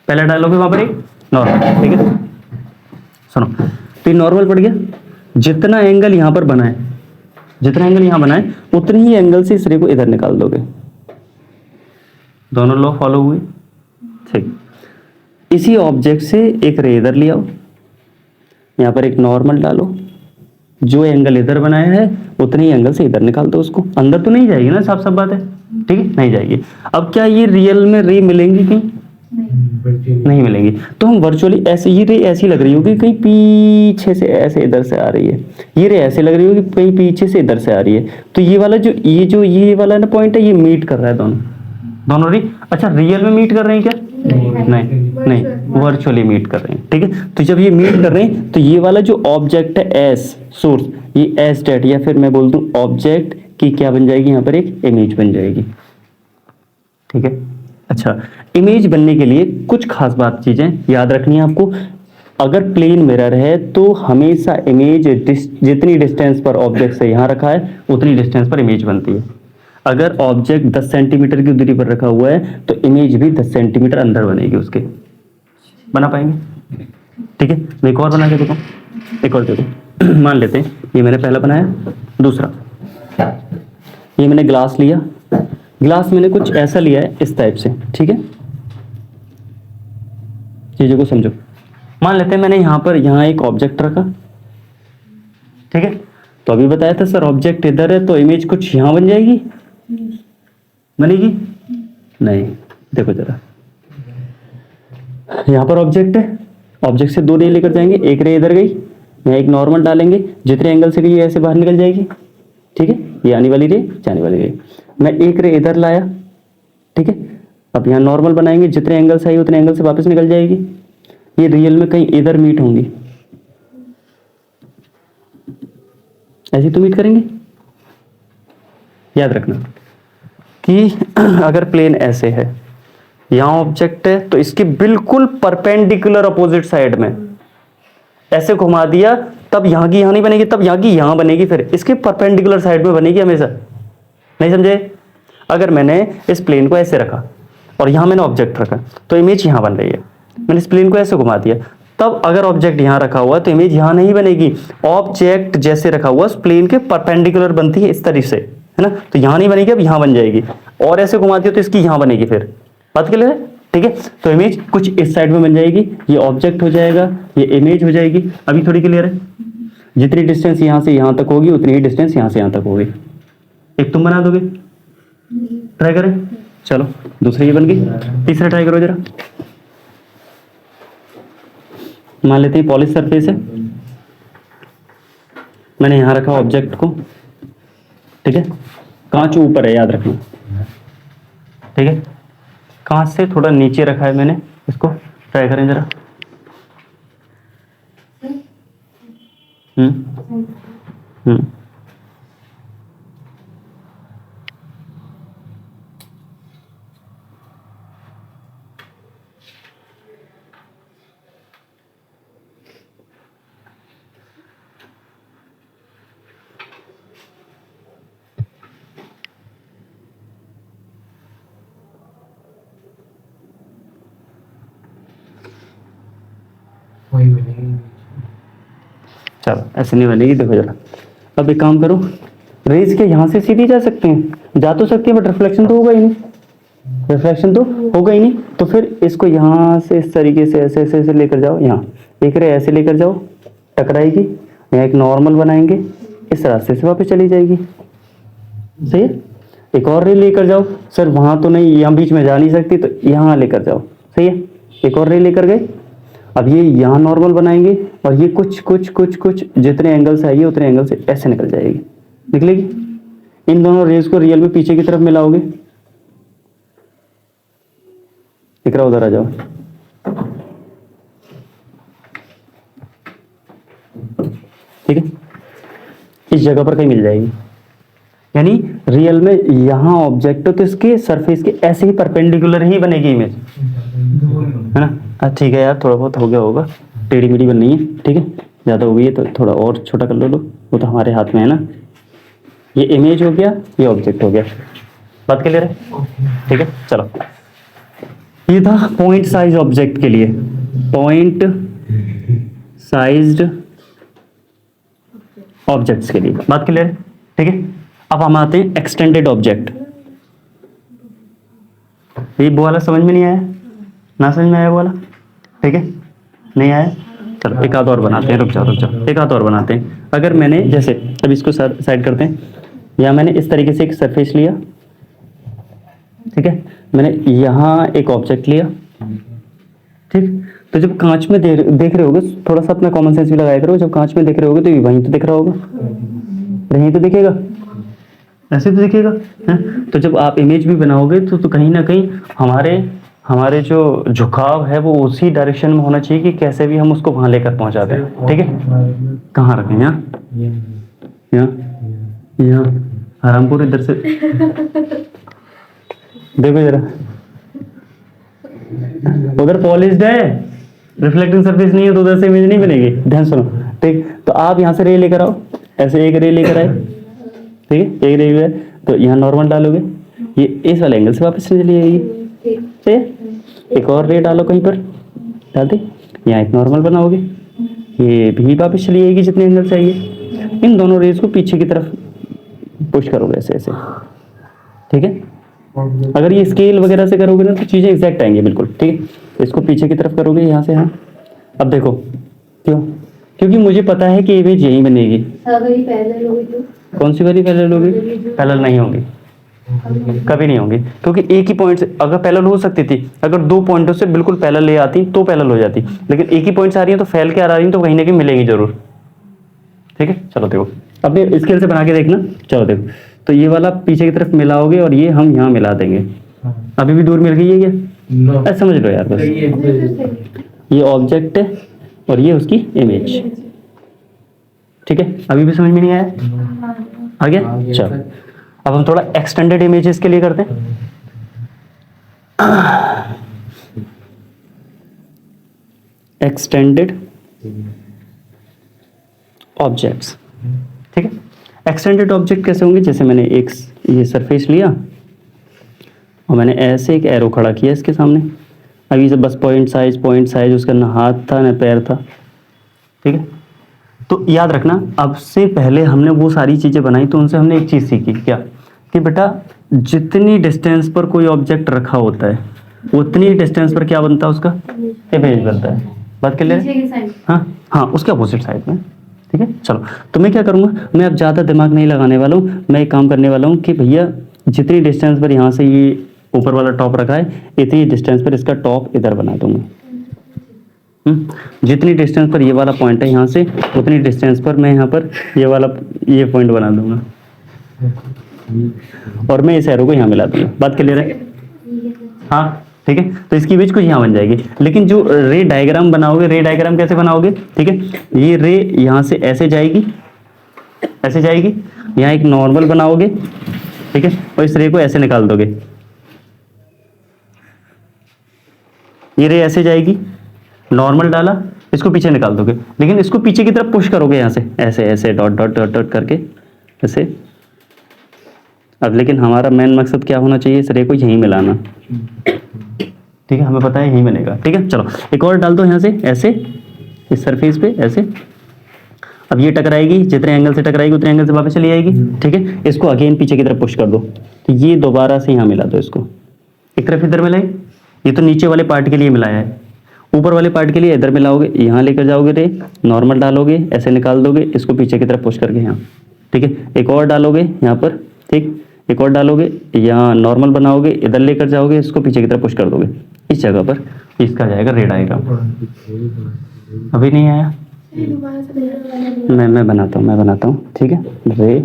पहले डालोगे वहां पर एक नॉर्मल, ठीक है। सुनो, तो ये नॉर्मल पड़ गया, जितना एंगल यहां पर बना है उतनी ही एंगल से इस रे को इधर निकाल दोगे। दोनों लॉ फॉलो हुए, ठीक। इसी ऑब्जेक्ट से एक रे इधर ले आओ, यहां पर एक नॉर्मल डालो, जो एंगल इधर बनाया है उतने ही एंगल से इधर निकाल दो उसको। अंदर तो नहीं जाएगी ना, साफ बात है, ठीक है, नहीं जाएगी। अब क्या ये रियल में रे मिलेंगी कहीं, नहीं मिलेंगी। तो हम वर्चुअली ऐसे, ये रे ऐसी लग रही होगी कहीं पीछे से ऐसे इधर से आ रही है, ये रे ऐसे लग रही होगी कहीं पीछे से इधर से आ रही है। तो ये वाला ये वाला ना पॉइंट है, ये मीट कर रहा है दोनों रे। अच्छा, रियल में मीट कर रहे हैं क्या, नहीं, वर्चुअली मीट कर रहे हैं, ठीक है। तो जब ये मीट कर रहे हैं तो ये वाला जो ऑब्जेक्ट है एस सोर्स, ये एस डेट, या फिर मैं बोल दूं ऑब्जेक्ट की क्या बन जाएगी, यहाँ पर एक इमेज बन जाएगी, ठीक है। अच्छा, इमेज बनने के लिए कुछ खास चीजें याद रखनी है आपको। अगर प्लेन मिरर है तो हमेशा इमेज जितनी डिस्टेंस पर ऑब्जेक्ट से यहाँ रखा है उतनी डिस्टेंस पर इमेज बनती है। अगर ऑब्जेक्ट 10 सेंटीमीटर की दूरी पर रखा हुआ है तो इमेज भी 10 सेंटीमीटर अंदर बनेगी उसके, बना पाएंगे, ठीक है। मैं एक और बना के देखो, एक और देखो। मान लेते हैं ये मैंने पहला बनाया, दूसरा ये मैंने ग्लास लिया, ग्लास मैंने कुछ ऐसा लिया है इस टाइप से, ठीक है। चीजों को समझो। मान लेते हैं मैंने यहाँ एक ऑब्जेक्ट रखा, ठीक है। तो अभी बताया था सर ऑब्जेक्ट इधर है तो इमेज कुछ यहाँ बन जाएगी, बनेगी नहीं। देखो जरा, यहाँ पर ऑब्जेक्ट है, ऑब्जेक्ट से दो रे लेकर जाएंगे, एक रे इधर गई, यहाँ एक नॉर्मल डालेंगे, जितने एंगल से गई ऐसे बाहर निकल जाएगी, ठीक है, ये आने वाली रे, जाने वाली रे। मैं एक रे इधर लाया, ठीक है, अब यहाँ नॉर्मल बनाएंगे, जितने एंगल से आई उतने एंगल से वापस निकल जाएगी। ये रियल में कहीं इधर मीट होंगी, ऐसे तो मीट करेंगे। याद रखना कि अगर प्लेन ऐसे है, यहाँ ऑब्जेक्ट है, तो इसकी बिल्कुल परपेंडिकुलर अपोजिट साइड में ऐसे घुमा दिया, तब यहाँ की यहाँ नहीं बनेगी, तब यहाँ की यहाँ बनेगी, फिर इसके परपेंडिकुलर साइड में बनेगी हमेशा। नहीं समझे? अगर मैंने इस प्लेन को ऐसे रखा और यहाँ मैंने ऑब्जेक्ट रखा, तो इमेज यहाँ बन रही है। मैंने इस प्लेन को ऐसे घुमा दिया, तब अगर ऑब्जेक्ट यहाँ रखा हुआ तो इमेज यहाँ नहीं बनेगी। ऑब्जेक्ट जैसे रखा हुआ उस प्लेन के परपेंडिकुलर बनती है इस तरीके से, है ना, तो यहाँ नहीं बनेगी, अब यहाँ बन जाएगी। और ऐसे घुमा दिया तो इसकी यहाँ बनेगी, फिर बात क्लियर है? ठीक है, तो इमेज कुछ इस साइड में बन जाएगी, ये ऑब्जेक्ट हो जाएगा, ये इमेज हो जाएगी। अभी थोड़ी क्लियर है? जितनी डिस्टेंस यहाँ से यहाँ तक होगी उतनी ही डिस्टेंस यहाँ से यहाँ तक होगी। एक तुम बना दोगे, ट्राई करें? चलो दूसरी ये बन गई, तीसरा ट्राई करो जरा। मान लेते हैं पॉलिश सरफेस है, मैंने यहाँ रखा ऑब्जेक्ट को, ठीक है, कांच ऊपर है, याद रखना, ठीक है, कांच से थोड़ा नीचे रखा है मैंने इसको। ट्राई करें जरा। हम्म वही बनेगी। चलो ऐसे नहीं बनेगी, देखो जरा। अब एक काम करो, रेज के यहाँ से सीधी जा सकते हैं, जा तो सकते हैं, बट रिफ्लेक्शन तो होगा ही नहीं, रिफ्लेक्शन तो होगा ही नहीं। तो फिर इसको यहाँ से इस तरीके से ऐसे ऐसे ऐसे लेकर जाओ, यहाँ एक रे ऐसे लेकर जाओ, टकराएगी, यहाँ एक नॉर्मल बनाएंगे, इस रास्ते से वापस चली जाएगी। सही है? एक और रे लेकर जाओ, सर वहाँ तो नहीं, यहाँ बीच में जा नहीं सकती, तो यहाँ लेकर जाओ। सही है? एक और रे लेकर गए, अब ये यहाँ नॉर्मल बनाएंगे और ये कुछ कुछ कुछ कुछ जितने एंगल से आइए उतने एंगल से ऐसे निकल जाएगी, निकलेगी। इन दोनों रेज को रियल में पीछे की तरफ मिलाओगे, दिख रहा, उधर आ जाओ। ठीक है, इस जगह पर कहीं मिल जाएगी, यानी रियल में यहाँ ऑब्जेक्ट तो इसके सरफेस के ऐसे ही परपेंडिकुलर ही बनेगी इमेज, है ना। ठीक है यार, थोड़ा बहुत हो गया होगा, टेढ़ी मेढ़ी बननी है, ठीक है, ज़्यादा हो गई है तो थोड़ा और छोटा कर लो, वो तो हमारे हाथ में है ना। ये इमेज हो गया, ये ऑब्जेक्ट हो गया, बात क्लियर है? ठीक है, चलो। ये था पॉइंट साइज ऑब्जेक्ट के लिए, पॉइंट साइज्ड ऑब्जेक्ट्स के लिए, बात क्लियर है? ठीक है, अब हम आते हैं एक्सटेंडेड ऑब्जेक्ट। ये वो वाला समझ में नहीं आया, ना समझ में आया वो वाला? ठीक है, नहीं आया, चलो एक आध और बनाते हैं, रुक जाओ, एक आध और बनाते हैं। अगर मैंने जैसे अब इसको साइड करते हैं, या मैंने इस तरीके से एक सरफेस लिया, ठीक है, मैंने यहाँ एक ऑब्जेक्ट लिया, ठीक, तो जब कांच में देख रहे होगे, थोड़ा सा अपना कॉमन सेंस भी लगाया करो, जब कांच में देख रहे होगे तो वहीं तो दिख रहा होगा, यहीं तो दिखेगा, ऐसे तो दिखेगा, है? तो जब आप इमेज भी बनाओगे तो कहीं ना कहीं हमारे जो झुकाव है वो उसी डायरेक्शन में होना चाहिए कि कैसे भी हम उसको वहां लेकर पहुंचा दें। ठीक है, कहाँ रखें? यहाँ हरामपुर इधर से देखो जरा, उधर पॉलिश्ड है, रिफ्लेक्टिंग सरफेस नहीं है, तो उधर से इमेज नहीं बनेगी। ध्यान सुनो, ठीक, तो आप यहाँ से रे लेकर आओ, ऐसे एक रे लेकर आए, ठीक है, एक रे है, तो यहाँ नॉर्मल डालोगे, ये इस वाले एंगल से वापस चली जाएगी। ठीक है, एक और रे डालो कहीं पर, डाल दे, यहाँ एक नॉर्मल बनाओगे, ये भी वापस चली जाएगी जितने एंगल से आइए। इन दोनों रेज को पीछे की तरफ पुश करोगे ऐसे ऐसे, ठीक है। अगर ये स्केल वगैरह से करोगे ना तो चीजें एग्जैक्ट आएंगी बिल्कुल, ठीक है। इसको पीछे की तरफ करोगे यहाँ से, हाँ। अब देखो क्यों, क्योंकि मुझे पता है कि इमेज यही बनेगी। अगर ये पैरेलल होगी तो कौन सी वाली पैरेलल होगी? पैरेलल नहीं होगी, कभी नहीं होगी, क्योंकि एक ही पॉइंट से अगर पैरेलल हो सकती थी, अगर दो पॉइंटों से बिल्कुल पैरेलल ले आती तो पैरेलल हो जाती, लेकिन एक ही पॉइंट से आ रही है तो फैल के आ रही है, तो कहीं ना कहीं मिलेगी जरूर। ठीक है, चलो देखो अपने स्केल से बना के देखना। चलो देखो, तो ये वाला पीछे की तरफ मिलाओगे और ये हम यहाँ मिला देंगे। हाँ। अभी भी दूर मिल गई है क्या? नो। ऐसा समझ लो यार बस। ये ऑब्जेक्ट है और ये उसकी इमेज। ठीक है, अभी भी समझ में नहीं आया? आ गया? चलो अब हम थोड़ा एक्सटेंडेड इमेजेस के लिए करते हैं। Extended objects. ठीक है, एक्सटेंडेड ऑब्जेक्ट कैसे होंगे? जैसे मैंने एक ये सरफेस लिया और मैंने ऐसे एक एरो खड़ा किया इसके सामने। अभी से बस पॉइंट साइज, उसका ना हाथ था ना पैर था। ठीक है, तो याद रखना, अब से पहले हमने वो सारी चीज़ें बनाई तो उनसे हमने एक चीज़ सीखी, क्या? कि बेटा जितनी डिस्टेंस पर कोई ऑब्जेक्ट रखा होता है उतनी डिस्टेंस पर क्या बनता है? उसका इमेज बनता है। बात कर ले रहे हैं? हाँ हाँ, उसके अपोजिट साइड में। ठीक है, चलो तो मैं क्या करूँगा, मैं अब ज़्यादा दिमाग नहीं लगाने वाला हूँ। मैं एक काम करने वाला हूँ कि भैया जितनी डिस्टेंस पर यहाँ से ये ऊपर वाला टॉप रखा है इतनी डिस्टेंस पर इसका टॉप इधर बना दूंगा। जितनी डिस्टेंस पर ये वाला पॉइंट है यहाँ से उतनी डिस्टेंस पर मैं यहाँ पर ये पॉइंट बना दूंगा और मैं इस एरो को यहाँ मिला दूंगा। बात क्लियर है? हाँ ठीक है, तो इसकी इमेज कुछ यहाँ बन जाएगी। लेकिन जो रे डायग्राम बनाओगे, रे डायग्राम कैसे बनाओगे? ठीक है, ये रे यहाँ से ऐसे जाएगी, ऐसे जाएगी, यहाँ एक नॉर्मल बनाओगे। ठीक है, और इस रे को ऐसे निकाल दोगे। ये रे ऐसे जाएगी, नॉर्मल डाला, इसको पीछे निकाल दोगे, लेकिन इसको पीछे की तरफ पुश करोगे यहाँ से ऐसे ऐसे डॉट डॉट डॉट डॉट करके ऐसे। अब लेकिन हमारा मेन मकसद क्या होना चाहिए? इस रे को यहीं मिलाना। ठीक है, हमें पता है यहीं बनेगा। ठीक है, चलो एक और डाल दो यहाँ से ऐसे, इस सरफेस पे ऐसे। अब ये टकराएगी, जितने एंगल से टकराएगी उतने एंगल से वापस चली आएगी। ठीक है, इसको अगेन पीछे की तरफ पुश कर दो, तो ये दोबारा से यहाँ मिला दो इसको। एक तरफ इधर मिलाई, ये तो नीचे वाले पार्ट के लिए मिलाया है, ऊपर वाले पार्ट के लिए इधर मिलाओगे, यहाँ लेकर जाओगे रे, नॉर्मल डालोगे, ऐसे निकाल दोगे, इसको पीछे की तरफ पुश करके यहाँ। ठीक है, एक और डालोगे यहाँ पर, ठीक, एक और डालोगे, यहाँ नॉर्मल बनाओगे, इधर लेकर जाओगे, इसको पीछे की तरफ पुश कर दोगे इस जगह पर। इसका जाएगा रे डायग्राम। अभी नहीं आया? मैं बनाता हूँ। ठीक है, रे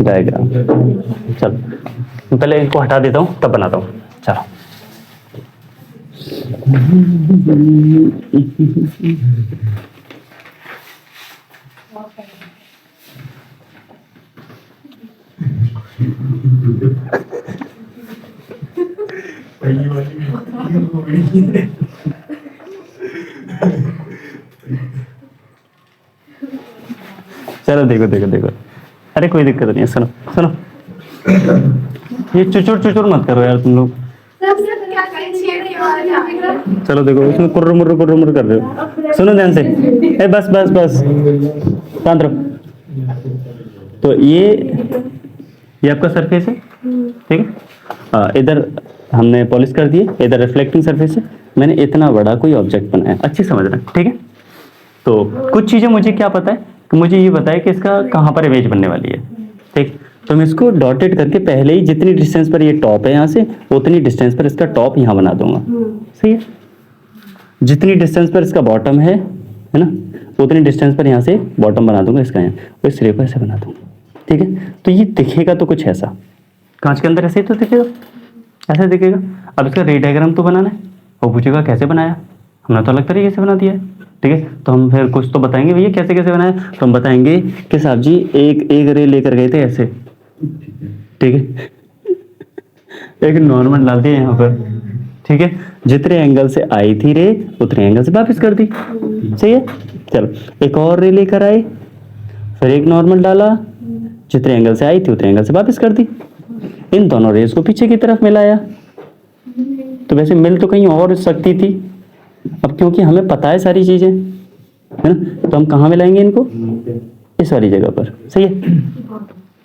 डायग्राम। चलो पहले इनको हटा देता हूँ तब बनाता हूँ। चलो चलो देखो, अरे कोई दिक्कत नहीं है, सुनो ये चुचुर मत करो यार तुम लोग। चलो देखो, उसमें कुर्र मुर्र कर रहे हो। सुनो ध्यान से, बस शांत रहो। तो ये आपका सरफेस है। ठीक है, इधर हमने पॉलिश कर दिए, इधर रिफ्लेक्टिंग सरफेस है। मैंने इतना बड़ा कोई ऑब्जेक्ट बनाया, अच्छी समझ रहे। ठीक है, तो कुछ चीजें मुझे क्या पता है कि मुझे ये पता है कि इसका कहाँ पर इमेज बनने वाली है। ठीक, तो मैं इसको डॉटेड करके पहले ही जितनी डिस्टेंस पर ये टॉप है यहाँ से उतनी डिस्टेंस पर इसका टॉप यहाँ बना दूंगा। सही है, जितनी डिस्टेंस पर इसका बॉटम है ना, उतनी डिस्टेंस पर यहाँ से बॉटम बना दूंगा इसका यहाँ, और इस रे को ऐसे बना दूंगा। ठीक है, तो ये दिखेगा तो कुछ ऐसा, कांच के अंदर ऐसे ही तो दिखेगा, ऐसे दिखेगा। अब इसका रे डायग्राम तो बनाना है, वो पूछेगा कैसे बनाया, हमने तो अलग तरीके से बना दिया है। ठीक है, तो हम फिर कुछ तो बताएंगे भैया कैसे कैसे बनाया, तो हम बताएंगे कि साहब जी एक रे लेकर गए थे ऐसे। ठीक है, एक नॉर्मल डाल दिया यहाँ पर। ठीक है, जितने एंगल से आई थी रे उतने एंगल से वापस कर दी। सही है, चलो एक और रे लेकर आए, फिर एक नॉर्मल डाला, जितने एंगल से आई थी उतने एंगल से वापस कर दी। इन दोनों रेस को पीछे की तरफ मिलाया। तो वैसे मिल तो कहीं और सकती थी, अब क्योंकि हमें पता है सारी चीजें, है ना, तो हम कहाँ मिलाएंगे इनको? इस वाली जगह पर। सही है,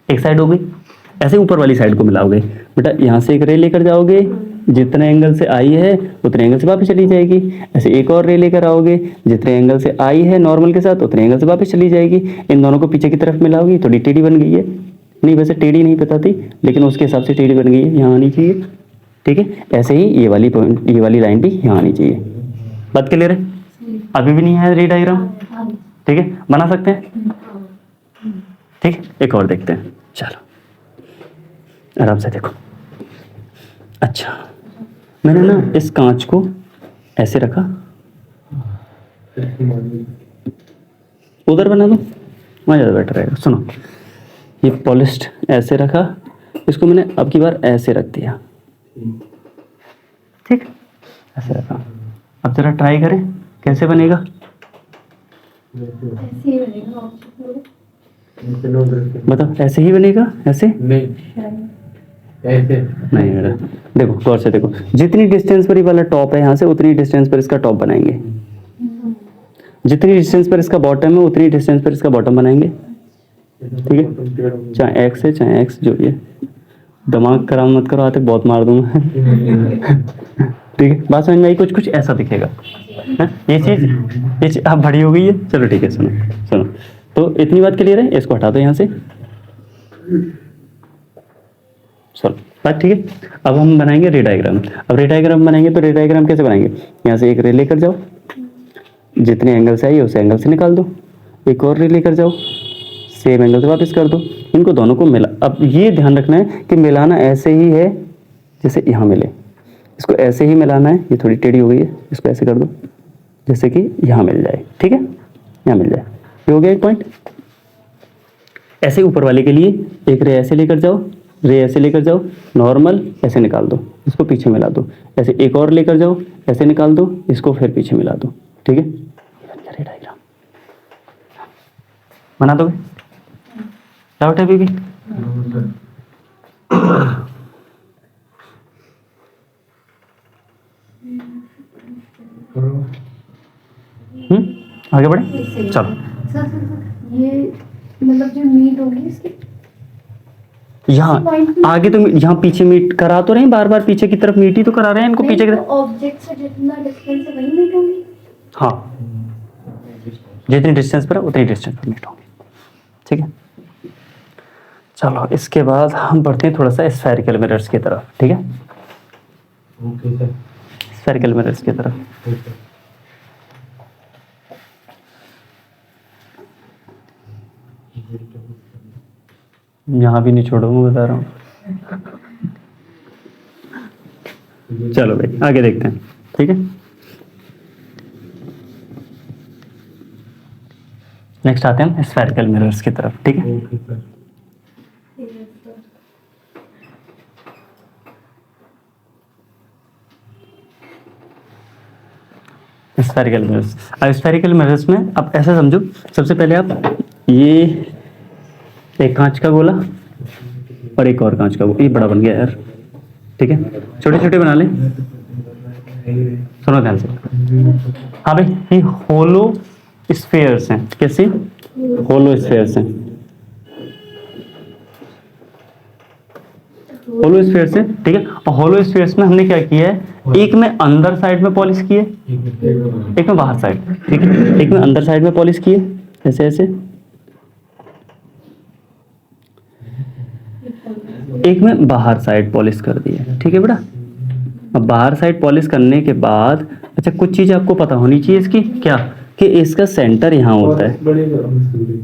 एक साइड हो गई। ऐसे ऊपर वाली साइड को मिलाओगे बेटा, यहाँ से एक रे लेकर जाओगे, जितने एंगल से आई है उतने एंगल से वापस चली जाएगी। ऐसे एक और रे लेकर आओगे, जितने एंगल से आई है नॉर्मल के साथ उतने एंगल से वापस चली जाएगी। इन दोनों को पीछे की तरफ मिलाओगी, थोड़ी टेढ़ी बन गई है। नहीं वैसे टेढ़ी नहीं पता थी, लेकिन उसके हिसाब से टेढ़ी बन गई है, यहाँ आनी चाहिए। ठीक है, ऐसे ही ये वाली लाइन भी यहाँ आनी चाहिए। बात क्लियर है? अभी भी नहीं है रे डायग्राम? ठीक है, बना सकते हैं। ठीक, एक और देखते हैं, चलो आराम से देखो। अच्छा, मैंने ना इस कांच को ऐसे रखा, उधर बना दूं, वहाँ ज़्यादा बेटर रहेगा। सुनो, ये पॉलिश्ड ऐसे रखा, इसको मैंने अब की बार ऐसे रख दिया, ठीक, ऐसे रखा। अब जरा ट्राई करें कैसे बनेगा। ऐसे ही बनेगा ऑब्जेक्ट। बताओ, ऐसे ही बनेगा? ऐसे नहीं, ऐसे नहीं बेटा, देखो गौर से देखो, जितनी डिस्टेंस पर ये वाला टॉप है यहाँ से, उतनी डिस्टेंस पर इसका टॉप बनाएंगे। जितनी डिस्टेंस पर इसका बॉटम है, उतनी डिस्टेंस पर इसका बॉटम बनाएंगे। ठीक है, चाहे एक्स है चाहे एक्स जो भी है, दिमाग खराब मत करो, आते बहुत मार दूंगा। ठीक है, बात समझ में आई? कुछ कुछ ऐसा दिखेगा। है? ये चीज अब बड़ी हो गई है। चलो ठीक है, सुनो सुनो, तो इतनी बात क्लियर है, इसको हटा दो यहाँ से। चलो बात ठीक है। अब हम बनाएंगे रे डायग्राम। अब रे डायग्राम बनाएंगे तो रे डायग्राम कैसे बनाएंगे, यहाँ से एक रे लेकर जाओ, जितने एंगल से आई उस एंगल से निकाल दो, एक और रे लेकर जाओ, सेम एंगल से वापस कर दो, इनको दोनों को मिला। अब ये ध्यान रखना है कि मिलाना ऐसे ही है जैसे यहाँ मिले, इसको ऐसे ही मिलाना है। ये थोड़ी टेढ़ी हो गई है, इसको ऐसे कर दो जैसे कि यहाँ मिल जाए। ठीक है, यहाँ मिल जाए, ये हो गया एक पॉइंट। ऐसे ऊपर वाले के लिए एक रे ऐसे लेकर जाओ, रे ऐसे लेकर जाओ, नॉर्मल ऐसे निकाल दो, इसको पीछे मिला दो, ऐसे एक और लेकर जाओ, ऐसे निकाल दो, इसको फिर पीछे मिला दो। ठीक है, रे डायग्राम बना दोगे? डाउट है बीबी? आगे बढ़े, चलो। सर ये मतलब जो मीट होगी इसकी यहाँ आगे तो यहाँ पीछे मीट करा तो रहे हैं, बार बार पीछे की तरफ मीट ही तो करा रहे हैं इनको पीछे की तरफ। ऑब्जेक्ट से जितना डिस्टेंस है वही मीट होगी। हाँ, जितनी डिस्टेंस पर है उतनी डिस्टेंस पर मीट होंगे। ठीक है, चलो इसके बाद हम बढ़ते हैं थोड़ा सा स्फेरिकल मिरर्स की तरफ। ठीक है, ओके सर, स्फेरिकल मिरर्स की तरफ। ओके। यहाँ भी नहीं छोड़ूंगा, बता रहा हूँ। चलो भाई आगे देखते हैं। ठीक है, नेक्स्ट आते हैं स्फेरिकल मिरर्स की तरफ। ठीक है, ओके सर, स्फेरिकल मिरर्स। अब स्फेरिकल मिरर्स में अब ऐसा समझो, सबसे पहले आप ये एक कांच का गोला और एक और कांच का गोला, ये बड़ा बन गया यार। ठीक है, छोटे छोटे बना लें। सुनो ध्यान से। हाँ भाई, ये होलो स्फेयर्स हैं। कैसे? होलो स्फेयर्स हैं, होलो स्फेयर्स हैं। ठीक है, और होलो स्फेयर्स में हमने क्या किया है, एक में अंदर साइड में पॉलिश किए, एक में बाहर साइड। ठीक है, एक में अंदर साइड में पॉलिश किए ऐसे ऐसे, एक में बाहर साइड पॉलिश कर दिए। ठीक है बेटा, अब बाहर साइड पॉलिश करने के बाद अच्छा कुछ चीज आपको पता होनी चाहिए इसकी, क्या कि इसका सेंटर यहाँ होता है,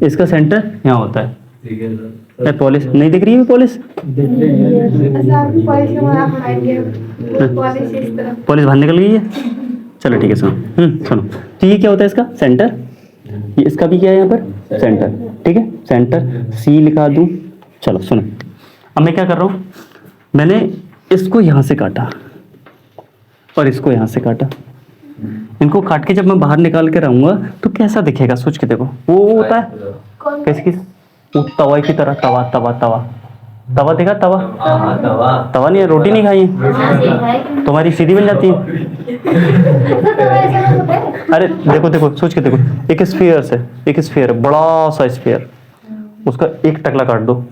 इसका सेंटर यहाँ होता है। ठीक है सर, पॉलिश नहीं दिख रही है? पॉलिश पॉलिश बाहर निकल गई है। चलो ठीक है, सुनो सुनो, तो ये क्या होता है इसका सेंटर, ये इसका भी क्या है यहाँ पर सेंटर। ठीक है, सेंटर सी लिखा दूं। चलो सुनो, अब मैं क्या कर रहा हूँ, मैंने इसको यहाँ से काटा और इसको यहाँ से काटा। इनको काट के जब मैं बाहर निकाल के रहूंगा तो कैसा दिखेगा, सोच के देखो। वो होता है कैसे की, वो तवा की तरह, तवा तवा तवा तवा देखा, तवा तवा नहीं है, रोटी नहीं खाई है तुम्हारी सीधी बन जाती है। अरे देखो देखो, सोच के देखो, एक स्फीयर है, एक स्फीयर है, बड़ा सा स्फीयर, उसका एक टकला काट दो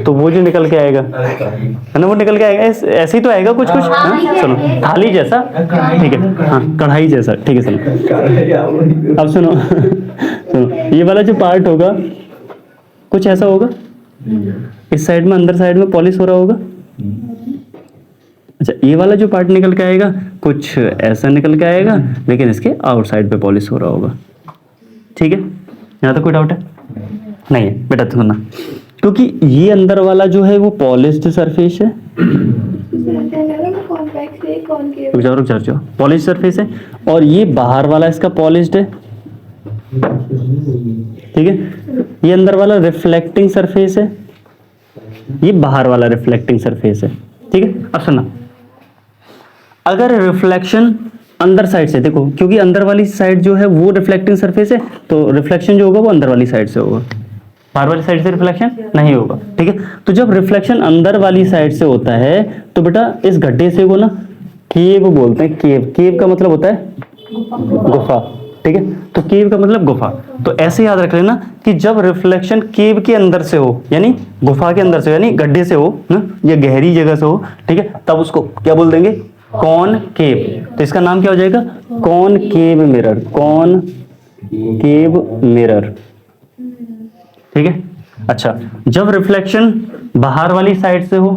तो वो जो निकल के आएगा है ना, वो निकल के आएगा ऐसे ही तो आएगा कुछ कुछ। हाँ? सुनो, थाली जैसा, ठीक है, हाँ कढ़ाई जैसा। ठीक है, सुनो अब सुनो सुनो, ये वाला जो पार्ट होगा कुछ ऐसा होगा, इस साइड में अंदर साइड में पॉलिश हो रहा होगा। अच्छा, ये वाला जो पार्ट निकल के आएगा कुछ ऐसा निकल के आएगा, लेकिन इसके आउटसाइड पे पॉलिश हो रहा होगा। ठीक है, यहाँ तक कोई डाउट है? नहीं है बेटा, सुनना, क्योंकि ये अंदर वाला जो है वो पॉलिश्ड सरफेस है, कॉन्वेक्स है, कॉनकेव। रुक जाओ, पॉलिश्ड सरफेस है, और ये बाहर वाला इसका पॉलिश्ड है, ठीक है। ये अंदर वाला रिफ्लेक्टिंग सरफेस है, ये बाहर वाला रिफ्लेक्टिंग सरफेस है, ठीक है। अब सुनना, अगर रिफ्लेक्शन अंदर साइड से, देखो क्योंकि अंदर वाली साइड जो है वो रिफ्लेक्टिंग सरफेस है, तो रिफ्लेक्शन जो होगा वो अंदर वाली साइड से होगा, बाहर वाली साइड से रिफ्लेक्शन नहीं होगा, ठीक है। तो जब रिफ्लेक्शन अंदर वाली साइड से होता है तो बेटा इस गड्ढे से को ना केव बोलते हैं। केव का मतलब होता है गुफा, ठीक है। तो केव का मतलब गुफा। तो ऐसे याद रख लेना कि जब रिफ्लेक्शन केव के अंदर से हो, यानी गुफा के अंदर से, यानी गड्ढे से हो ना, या गहरी जगह से हो, ठीक है, तब उसको क्या बोल देंगे, कॉनकेव। तो इसका नाम क्या हो जाएगा, कॉनकेव मिरर, कॉनकेव मिरर, ठीक है। अच्छा, जब रिफ्लेक्शन बाहर वाली साइड से हो,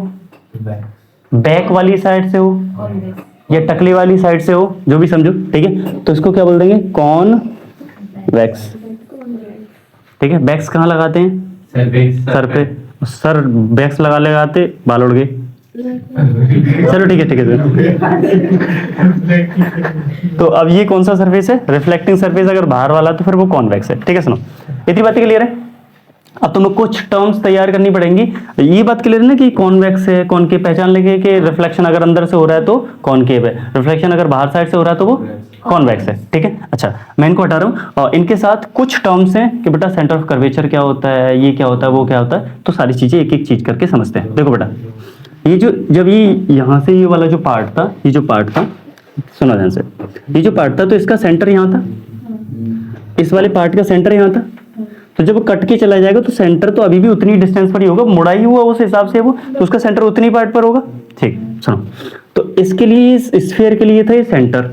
बैक वाली साइड से हो, या टकली वाली साइड से हो, जो भी समझो, ठीक है, तो इसको क्या बोल देंगे, कॉनवेक्स, ठीक है। बैक्स कहाँ लगाते हैं, सर पे, सर बैक्स लगाते बाल उड़ गए, चलो ठीक है तो अब ये कौन सा सरफेस है, रिफ्लेक्टिंग सरफेस। अगर बाहर वाला तो फिर वो कॉन्वेक्स है, ठीक है। सुनो, इतनी बातें क्लियर है। अब तुम्हें कुछ टर्म्स तैयार करनी पड़ेंगी। ये बात क्लियर है ना कि कॉन्वेक्स है, कॉनकेव पहचान लेंगे कि रिफ्लेक्शन अगर अंदर से हो रहा है तो कॉनकेव है, रिफ्लेक्शन अगर बाहर साइड से हो रहा है तो वो कॉन्वेक्स है, ठीक है। अच्छा, मैं इनको हटा रहा हूँ और इनके साथ कुछ टर्म्स हैं कि बेटा सेंटर ऑफ कर्वेचर क्या होता है, ये क्या होता है, वो क्या होता है, तो सारी चीजें एक एक चीज करके समझते हैं। देखो बेटा, ये जो जब ये यहाँ से ये वाला जो पार्ट था, ये जो पार्ट था, सुना ध्यान से, ये जो पार्ट था तो इसका सेंटर यहाँ था, इस वाले पार्ट का सेंटर यहाँ था। तो जब वो कट के चला जाएगा तो सेंटर तो अभी भी उतनी डिस्टेंस पर ही होगा, मुड़ा ही हुआ उस हिसाब से वो, तो उसका सेंटर उतनी पार्ट पर होगा, ठीक। सुनो, तो इसके लिए, इस स्फीयर के लिए था ये सेंटर।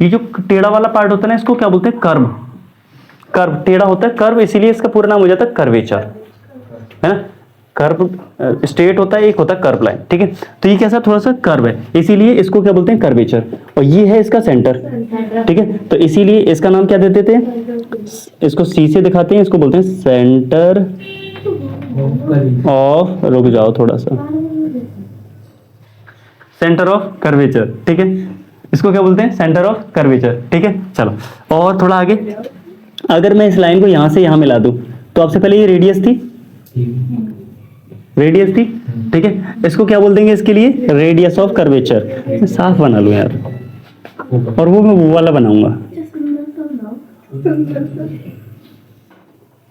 ये जो टेढ़ा वाला पार्ट होता है ना, इसको क्या बोलते हैं, कर्व। कर्व टेढ़ा होता है, कर्व, इसीलिए इसका पूरा नाम हो जाता है कर्वेचर, है ना। कर्व स्ट्रेट होता है, एक होता है कर्व लाइन, ठीक है। तो ये कैसा थोड़ा सा कर्व है, इसीलिए इसको क्या बोलते हैं, कर्वेचर। और ये है इसका सेंटर, ठीक है। तो इसीलिए इसका नाम क्या देते थे, इसको सी से दिखाते हैं, इसको बोलते हैं सेंटर ऑफ, रुक जाओ थोड़ा सा, सेंटर ऑफ कर्वेचर, ठीक है। इसको क्या बोलते हैं, सेंटर ऑफ कर्वेचर, ठीक है। चलो और थोड़ा आगे, अगर मैं इस लाइन को यहां से यहां मिला दूं तो आपसे पहले ये रेडियस थी, रेडियस थी, ठीक है। इसको क्या बोल देंगे इसके लिए, रेडियस ऑफ कर्वेचर। साफ बना लूं यार, और वो मैं वो वाला बनाऊंगा,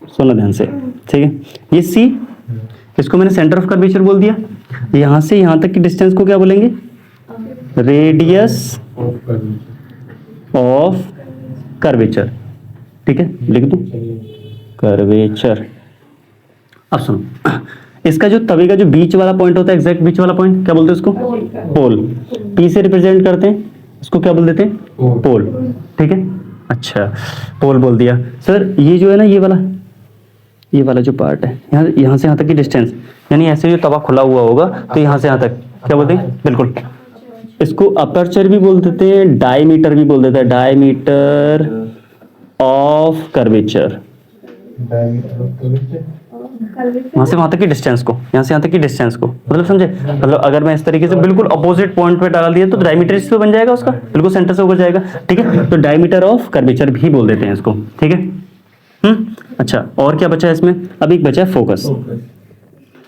सुनो ध्यान से, ठीक है। ये सी, इसको मैंने सेंटर ऑफ कर्वेचर बोल दिया। यहां से यहां तक की डिस्टेंस को क्या बोलेंगे, रेडियस ऑफ कर्वेचर, ठीक है, लिख दूं कर्वेचर। अब सुनो, इसका जो तवे का जो बीच वाला पॉइंट होता है, एग्जैक्ट बीच वाला पॉइंट क्या बोलते हैं उसको, पोल। पी से रिप्रेजेंट करते हैं, इसको क्या बोल देते हैं, पोल, ठीक है। अच्छा, पोल बोल दिया। सर ये जो है ना, ये वाला जो पार्ट है, यहाँ से यहाँ तक की डिस्टेंस, यानी ऐसे जो तवा खुला हुआ होगा तो यहाँ से यहाँ तक क्या बोलते हैं, बिल्कुल, इसको अपर्चर भी बोल देते हैं, डायमीटर भी बोल देते हैं, डायमीटर ऑफ कर्वेचर। वहां से वहां तक की डिस्टेंस को, यहाँ से यहाँ तक की डिस्टेंस को, मतलब समझे, मतलब अगर मैं इस तरीके से बिल्कुल अपोजिट पॉइंट पे डाल दिया तो डायमीटर इस पे बन जाएगा उसका, बिल्कुल सेंटर से होकर जाएगा, ठीक है। तो डायमीटर ऑफ कर्वेचर भी बोल देते हैं इसको, ठीक है। अच्छा, और क्या बचा है इसमें, अब एक बचा है फोकस।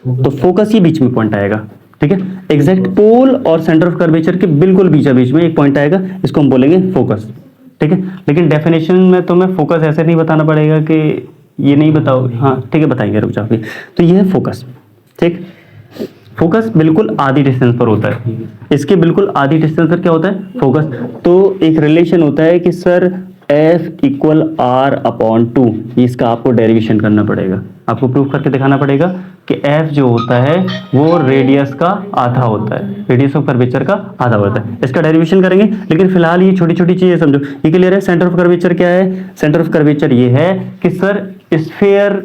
तो फोकस ये बीच में पॉइंट आएगा, ठीक है। एग्जैक्ट पोल और सेंटर ऑफ कर्वेचर के बिल्कुल बीच में एक पॉइंट आएगा, इसको हम बोलेंगे फोकस, ठीक है। लेकिन डेफिनेशन में तुम्हें फोकस ऐसे नहीं बताना पड़ेगा कि ये नहीं बताओ, हाँ ठीक है बताएंगे, रुक जाओ। तो ये है फोकस, ठीक। फोकस बिल्कुल आधी डिस्टेंस पर होता है, इसके बिल्कुल आधी डिस्टेंस पर क्या होता है, फोकस। तो एक रिलेशन होता है कि सर F इक्वल R/2, इसका आपको डेरिवेशन करना पड़ेगा, आपको प्रूफ करके दिखाना पड़ेगा कि F जो होता है वो रेडियस का आधा होता है, रेडियस ऑफ कर्वेचर का आधा होता है। इसका डेरिवेशन करेंगे, लेकिन फिलहाल ये छोटी छोटी चीजें समझो। ये क्लियर है, सेंटर ऑफ कर्वेचर क्या है, सेंटर ऑफ कर्वेचर ये है कि सर स्फीयर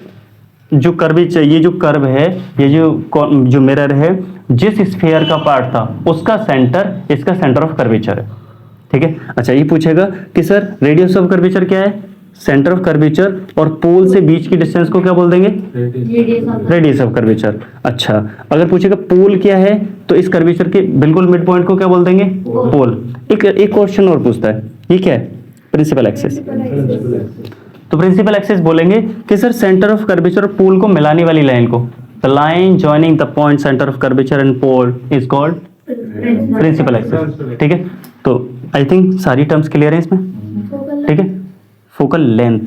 जो कर्वेचर, ये जो कर्व है, ये जो मिरर है, जिस स्फीयर का पार्ट था उसका सेंटर इसका सेंटर ऑफ कर्वेचर है, ठीक है। अच्छा, ये पूछेगा कि सर रेडियस ऑफ कर्वेचर क्या है, सेंटर ऑफ कर्वेचर और पोल से बीच की डिस्टेंस को क्या बोल देंगे? Radius of curvature. अच्छा, अगर पूछेगा पोल क्या है तो इस कर्वेचर के बिल्कुल मिड पॉइंट को क्या बोल देंगे? पोल। एक क्वेश्चन और पूछता है, ये क्या है? Principal axis. तो प्रिंसिपल एक्सिस बोलेंगे कि सर सेंटर ऑफ कर्वेचर और पोल को मिलाने वाली लाइन को, the line joining the point centre of curvature and pole is called principal axis. ठीक है, तो आई थिंक सारी टर्म्स क्लियर है इसमें। ठीक है, फोकल लेंथ,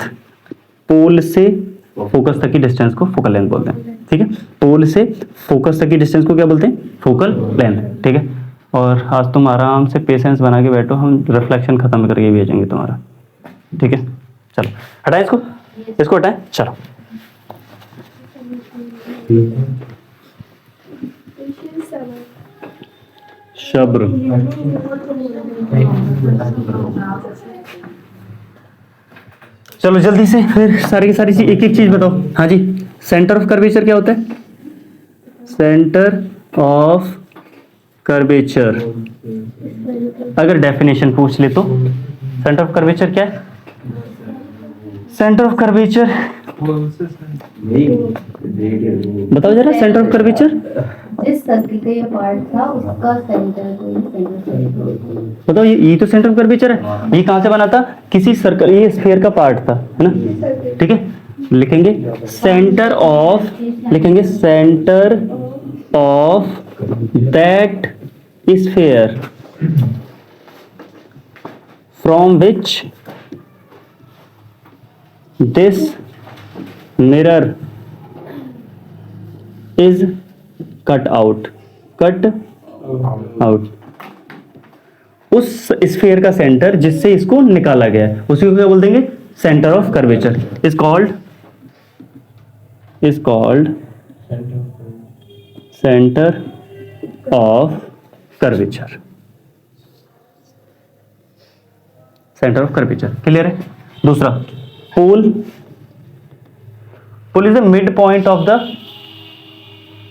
पोल से फोकस तक की डिस्टेंस को फोकल लेंथ बोलते हैं। ठीक है, पोल से फोकस तक की डिस्टेंस को क्या बोलते हैं? Focal length. ठीक है, और आज तुम आराम से पेशेंस बना के बैठो, हम रिफ्लेक्शन खत्म करके भेजेंगे तुम्हारा। ठीक है, चलो हटाएं इसको, इसको हटाएं, चलो। शब्र, चलो जल्दी से फिर सारी की सारी चीज, एक एक चीज बताओ। हाँ जी, सेंटर ऑफ कर्वेचर क्या होता है? सेंटर ऑफ कर्वेचर अगर डेफिनेशन पूछ ले तो सेंटर ऑफ कर्वेचर क्या है? सेंटर ऑफ कर्वेचर बताओ जरा, सेंटर ऑफ कर्वेचर। जिस सर्किल का ये पार्ट था उसका सेंटर को ही सेंटर। बताओ, ये तो सेंटर ऑफ कर्वेचर है। ये कहां से बना था? किसी सर्कल, ये स्फीयर का पार्ट था, है ना? ठीक है, लिखेंगे सेंटर ऑफ, लिखेंगे centre of that sphere from which this mirror is cut out उस स्फीयर का सेंटर जिससे इसको निकाला गया है उसी को क्या बोल देंगे? Centre of curvature is called centre of curvature. Centre of curvature clear है। दूसरा, pole is the mid point of the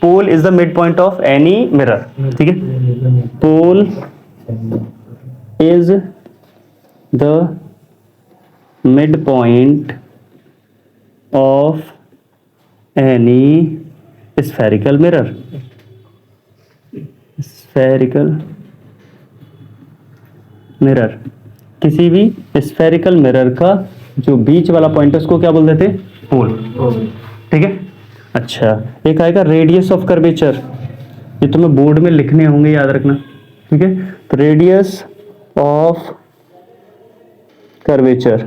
pole is the mid point of any mirror. ठीक है, pole is the mid point of any spherical mirror. Spherical mirror, किसी भी spherical mirror का जो बीच वाला point है उसको क्या बोल देते हैं? पोल। ठीक है, अच्छा एक आएगा रेडियस ऑफ कर्वेचर, ये तुम्हें बोर्ड में लिखने होंगे, याद रखना। ठीक है, तो radius of curvature,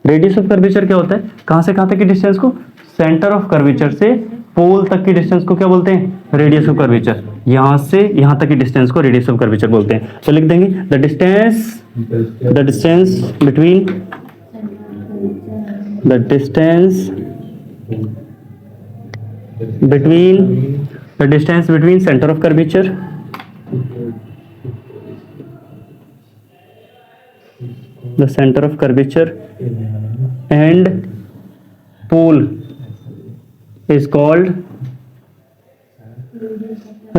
radius of curvature क्या होता है? कहां से कहां तक की डिस्टेंस को? सेंटर ऑफ कर्वेचर से पोल तक की डिस्टेंस को क्या बोलते हैं? Radius of curvature. यहां से यहां तक की डिस्टेंस को रेडियस ऑफ कर्वेचर बोलते हैं। तो लिख देंगे the distance between the distance between center of curvature and pole is called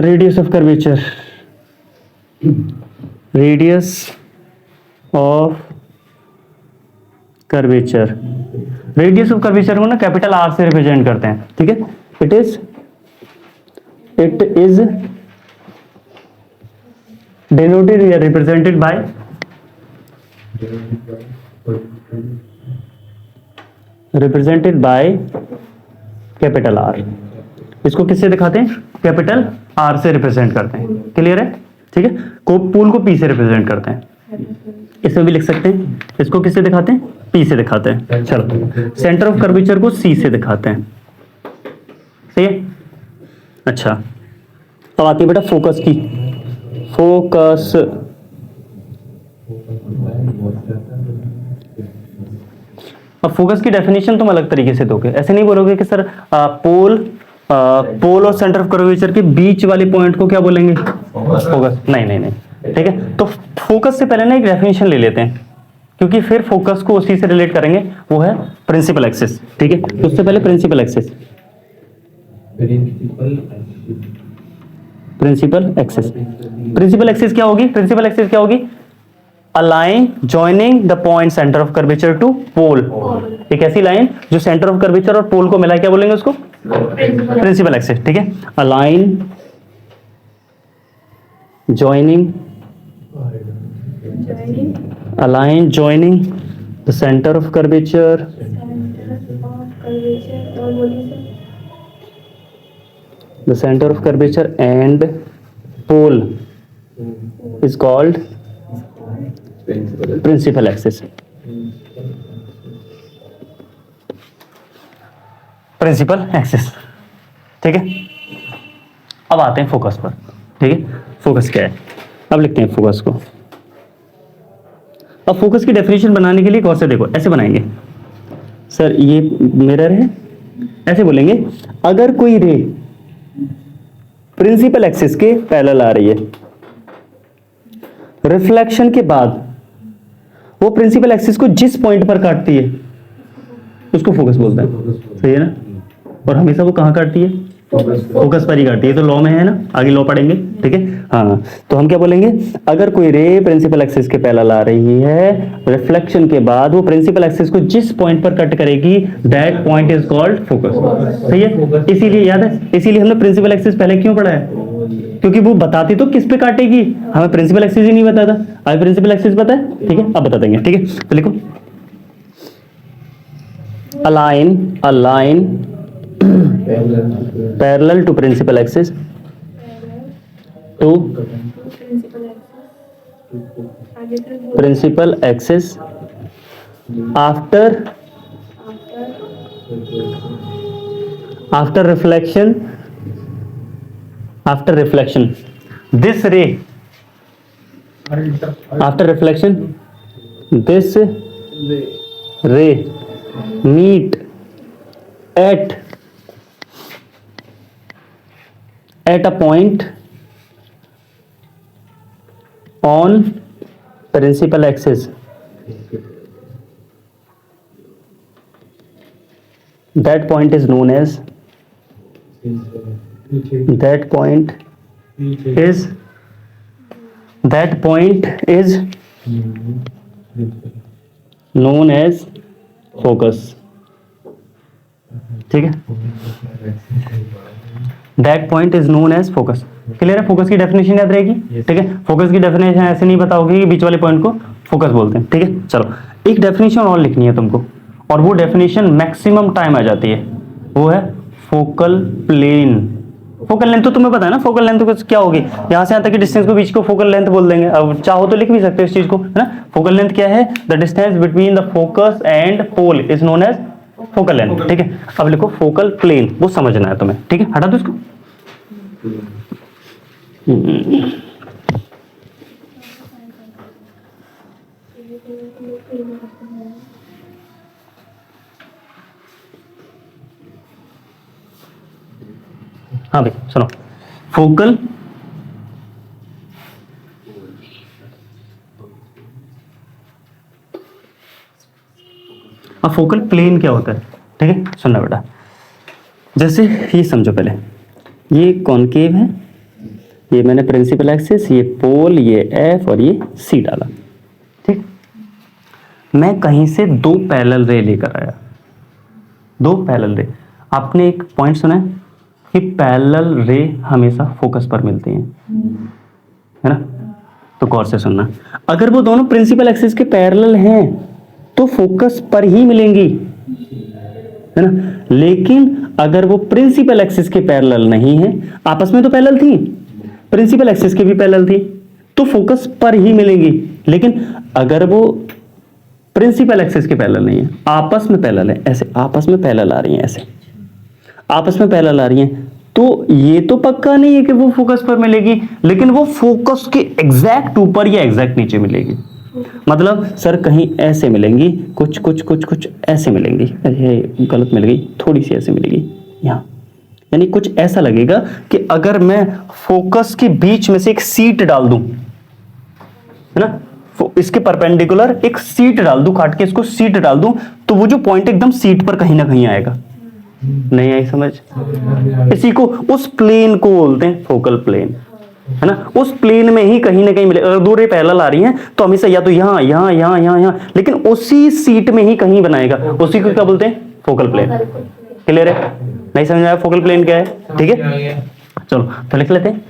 radius of curvature। radius of curvature, radius of curvature को ना कैपिटल आर से रिप्रेजेंट करते हैं। ठीक है, इट इज डिनोटेड या रिप्रेजेंटेड बाय कैपिटल आर। इसको किससे दिखाते हैं? कैपिटल आर से रिप्रेजेंट करते हैं। क्लियर है। ठीक है, को पोल को पी से रिप्रेजेंट करते हैं, इसमें भी लिख सकते हैं। इसको किससे दिखाते हैं? पी से दिखाते हैं। चलो, सेंटर ऑफ कर्वेचर को सी से दिखाते हैं। सही है। अच्छा, अब आती है बेटा फोकस की। फोकस, अब फोकस की डेफिनेशन तुम अलग तरीके से दोगे। ऐसे नहीं बोलोगे कि सर पोल और सेंटर ऑफ कर्वेचर के बीच वाले पॉइंट को क्या बोलेंगे? फोकस। नहीं। ठीक है, तो फोकस से पहले ना एक डेफिनेशन ले लेते हैं, क्योंकि फिर फोकस को उसी से रिलेट करेंगे, वो है प्रिंसिपल एक्सिस। ठीक है, तो उससे पहले प्रिंसिपल एक्सिस। प्रिंसिपल एक्सिस क्या होगी? प्रिंसिपल एक्सिस क्या होगी? A line joining the point centre of curvature to pole. एक ऐसी लाइन जो सेंटर ऑफ कर्वेचर और पोल को मिला, क्या बोलेंगे उसको? Principal axis. ठीक है, a line joining a line joining the center of curvature the center of curvature and pole is called principal axis। Principal axis. ठीक है, अब आते हैं फोकस पर। ठीक है, फोकस क्या है, अब लिखते हैं फोकस को। अब फोकस की डेफिनेशन बनाने के लिए गौर से देखो, ऐसे बनाएंगे सर, ये मिरर है, ऐसे बोलेंगे अगर कोई रे प्रिंसिपल एक्सिस के पैरेलल आ रही है, रिफ्लेक्शन के बाद वो प्रिंसिपल एक्सिस को जिस पॉइंट पर काटती है उसको फोकस बोलते हैं। सही है ना? और हमेशा वो कहाँ काटती है? फोकस पर ही काटती है। तो लॉ में है ना, आगे लॉ पढ़ेंगे। ठीक है, हाँ, तो हम क्या बोलेंगे, अगर कोई रे प्रिंसिपल एक्सिस के पैरेलल आ रही है, रिफ्लेक्शन के बाद वो प्रिंसिपल एक्सिस को जिस पॉइंट पर कट करेगी, that point is called focus. सही है, इसीलिए याद है, इसीलिए हमने प्रिंसिपल एक्सिस पहले क्यों पढ़ा है? क्योंकि वो बताती तो किस पे काटेगी, हमें प्रिंसिपल एक्सिस ही नहीं बताता। अब प्रिंसिपल एक्सिस पता है? ठीक है, अब बता देंगे। ठीक है, तो लिखो a line parallel to principal axis to principal axis after reflection this ray after reflection this ray meet at a point on principal axis, that point is known as known as focus। ठीक है, that point is known as focus. Clear है? Focus की definition याद रहेगी। ठीक है, focus की definition ऐसे नहीं पता होगी कि बीच वाले पॉइंट को फोकस बोलते हैं। ठीक है, चलो एक डेफिनेशन और लिखनी है तुमको, और वो डेफिनेशन मैक्सिमम टाइम आ जाती है, वो है फोकल प्लेन। फोकल लेंथ तो तुम्हें पता है ना, फोकल लेंथ तो क्या होगी, यहाँ से यहाँ तक की डिस्टेंस को बीच को फोकल लेंथ बोल देंगे। अब चाहो तो लिख भी सकते हो इस चीज को, है ना। फोकल लेंथ क्या है? The distance between the focus and pole is known as focal length. ठीक है, अब लिखो फोकल प्लेन, वो समझना है तुम्हें। ठीक है, हटा दो इसको। हाँ भाई सुनो, फोकल अब फोकल प्लेन क्या होता है? ठीक है, सुनना बेटा, जैसे ये समझो, पहले ये कॉनकेव है, ये मैंने प्रिंसिपल एक्सिस, ये पोल, ये एफ और ये सी डाला। ठीक, मैं कहीं से दो पैरेलल रे लेकर आया, दो पैरेलल रे। आपने एक पॉइंट सुना है कि पैरेलल रे हमेशा फोकस पर मिलती हैं, है ना। तो गौर से सुनना, अगर वो दोनों प्रिंसिपल एक्सिस के पैरेलल हैं तो फोकस पर ही मिलेंगी, है ना। लेकिन अगर वो प्रिंसिपल एक्सिस के पैरेलल नहीं है, आपस में तो पैरेलल थी, प्रिंसिपल एक्सिस के भी पैरेलल थी, तो फोकस पर ही मिलेंगी। लेकिन अगर वो प्रिंसिपल एक्सिस के पैरेलल नहीं है, आपस में पैरेलल है, ऐसे आपस में पैरेलल आ रही हैं, ऐसे आपस में पैरेलल आ रही हैं, तो ये तो पक्का नहीं है कि वो फोकस पर मिलेगी, लेकिन वो फोकस के एग्जैक्ट ऊपर या एग्जैक्ट नीचे मिलेगी। मतलब सर कहीं ऐसे मिलेंगी, कुछ कुछ कुछ कुछ ऐसे मिलेंगी, ऐसे गलत मिल गई, थोड़ी सी ऐसे मिलेगी यहाँ, यानी कुछ ऐसा लगेगा कि अगर मैं फोकस के बीच में से एक सीट डाल दूं, है ना, इसके परपेंडिकुलर एक सीट डाल दूं, काट के इसको सीट डाल दूं, तो वो जो पॉइंट एकदम सीट पर कहीं ना कहीं आएगा। नहीं आई समझ? इसी को, उस प्लेन को बोलते हैं फोकल प्लेन। है ना, उस प्लेन में ही कहीं ना कहीं मिले। अगर दो रे पैरेलल आ रही हैं तो हमेशा या तो यहाँ यहाँ यहाँ यहाँ यहाँ, लेकिन उसी सीट में ही कहीं बनाएगा, उसी को क्या बोलते हैं, फोकल प्लेन। क्लियर है? नहीं समझ आया फोकल प्लेन क्या है? ठीक है, चलो तो लिख लेते हैं।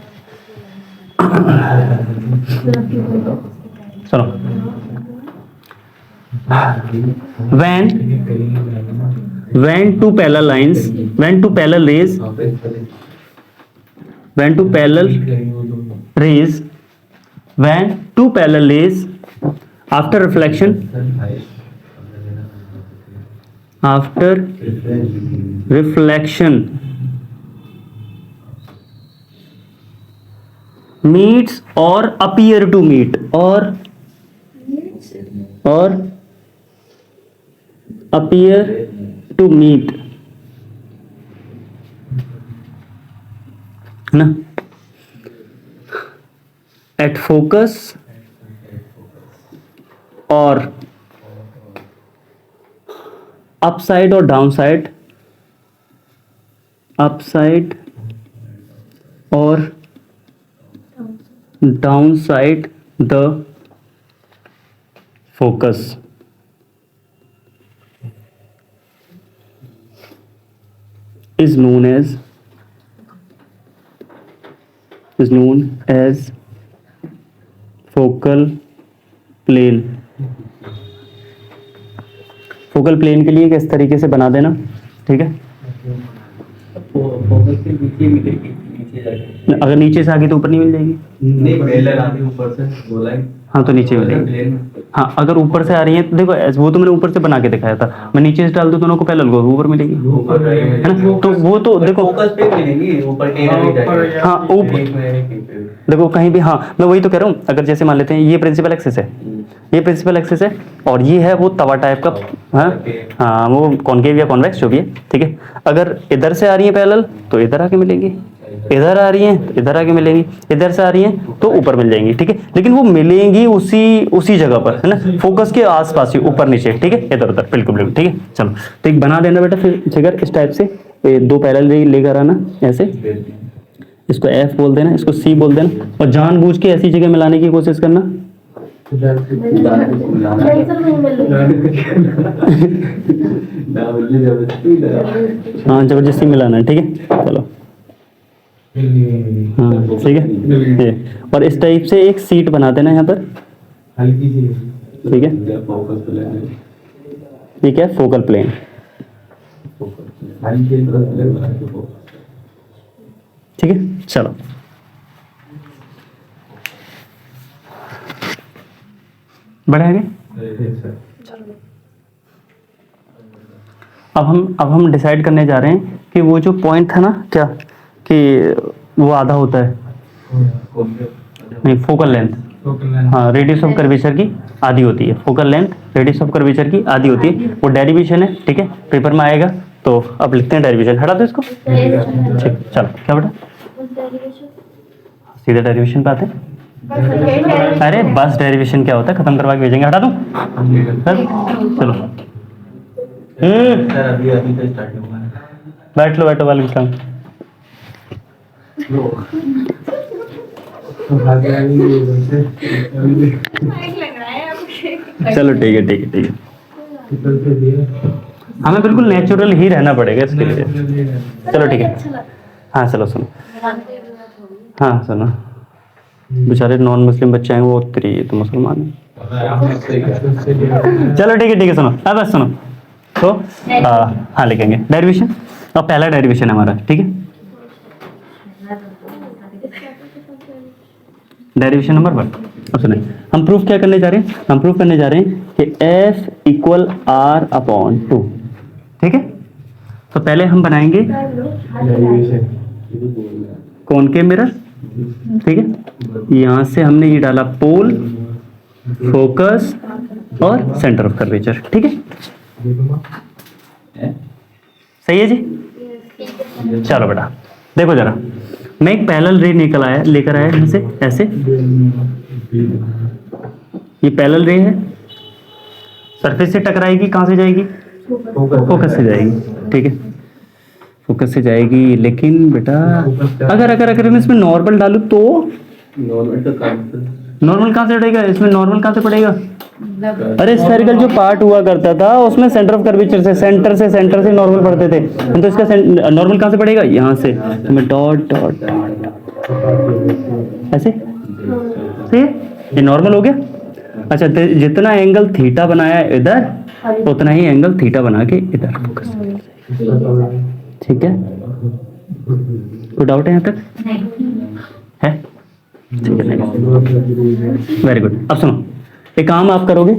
चलो, when two parallel lines, when two parallel rays, when two parallel rays, when two parallel rays after reflection, after reflection meets or appear to meet, or appear to meet, है ना, at focus or upside or downside, upside or downside the focus is known as focal plane। Focal plane के लिए किस तरीके से बना देना, ठीक है। फोकस के नीचे मिलेगी, नीचे जाके। अगर नीचे से आगे तो ऊपर नहीं मिल जाएगी, नहीं पहले आगे ऊपर से बोला है। हाँ तो नीचे मिलेगी। हाँ अगर ऊपर से आ रही है तो देखो, वो तो मैंने ऊपर से बना के दिखाया था, मैं नीचे से डाल दूं दोनों को पैरेलल को ऊपर मिलेगी, है ना। तो वो तो देखो फोकस पे मिलेगी ऊपर के जाके। हाँ ऊपर देखो कहीं भी, हाँ मैं वही तो कह रहा हूँ। अगर जैसे मान लेते हैं ये प्रिंसिपल एक्सिस है, ये प्रिंसिपल एक्सिस है, और ये है वो तवा टाइप का, हाँ वो कॉनकेव या कॉन्वेक्स जो भी है, ठीक है। अगर इधर से आ रही है पैरेलल तो इधर आके मिलेंगी, इधर आ रही हैं तो इधर आके मिलेंगी, इधर से आ रही हैं तो ऊपर मिल जाएंगी, ठीक है। लेकिन वो मिलेंगी उसी जगह पर, है ना, फोकस के आसपास ही, ऊपर नीचे, ठीक है, इधर उधर, बिल्कुल बिल्कुल, ठीक है। चलो तो एक बना देना बेटा फिर फिगर इस टाइप से, दो पैरेलल लेकर आना ऐसे, इसको F बोल देना, इसको C बोल देना, और जानबूझ के ऐसी जगह मिलाने की कोशिश करना। हाँ जबरदस्ती मिलाना है, ठीक है। चलो हाँ ठीक है, ये और इस टाइप से एक सीट बना देना यहाँ पर, हल्की सी, ठीक है। फोकस प्लेन, ये क्या है, फोकल प्लेन, हल्की तरह ठीक है। चलो बढ़े आगे। अब हम डिसाइड करने जा रहे हैं कि वो जो पॉइंट था ना, क्या कि वो आधा होता है, नहीं फोकल लेंथ, हाँ रेडियस ऑफ कर्वेचर की आधी होती है, focal length radius of curvature की आधी होती है, वो डेरिवेशन है, ठीक है, पेपर में आएगा। तो अब लिखते हैं डेरिवेशन, हटा दो इसको, ठीक। चलो क्या बेटा, सीधे डेरिवेशन पे आते हैं। अरे बस डेरिवेशन क्या होता है खत्म करवा के भेजेंगे, हटा दूं, चलो अभी तो स्टार्ट हुआ है। बैठो वाले काम। चलो ठीक है हमें बिल्कुल नेचुरल ही रहना पड़ेगा इसके लिए। चलो ठीक है, हाँ चलो सुनो, हाँ सुनो, बेचारे नॉन मुस्लिम बच्चे हैं वो तेरी, तो मुसलमान है। चलो ठीक है सुनो, अब बस सुनो तो हाँ लिखेंगे डेरिवेशन, और पहला डेरिवेशन है हमारा, ठीक है। Derivation number 1। अब सुनिए, हम प्रूफ क्या करने जा रहे हैं, हम प्रूफ करने जा रहे हैं कि F इक्वल R/2, ठीक है। तो पहले हम बनाएंगे कॉनकेव मिरर, ठीक है। यहाँ से हमने ये डाला पोल, फोकस और सेंटर ऑफ कर्वेचर, ठीक है। सही है जी। चलो बेटा देखो जरा, मैं एक पैरेलल रे लेकर आया यहाँ से ऐसे, ये पैरेलल रे है, सरफेस से टकराएगी, कहाँ से जाएगी, फोकस से जाएगी, ठीक है, फोकस से जाएगी। लेकिन बेटा अगर मैं इसमें नॉर्मल डालूं तो नॉर्मल तो कम था। नॉर्मल कहाँ से पड़ेगा इसमें, नॉर्मल कहाँ से पड़ेगा? अरे स्फेरिकल जो पार्ट हुआ करता था उसमें सेंटर ऑफ कर्वेचर से सेंटर से नॉर्मल पढ़ते थे, तो इसका नॉर्मल कहाँ से पड़ेगा? यहाँ से। तो मैं डॉट डॉट ऐसे, सही है, ये नॉर्मल हो गया। अच्छा, तो जितना एंगल थीटा बनाया इधर उतना ही एंगल थीटा बना के इधर फोकस, ठीक है? कोई डाउट है यहाँ तक? है? ठीक है, वेरी गुड। अब सुनो, एक काम आप करोगे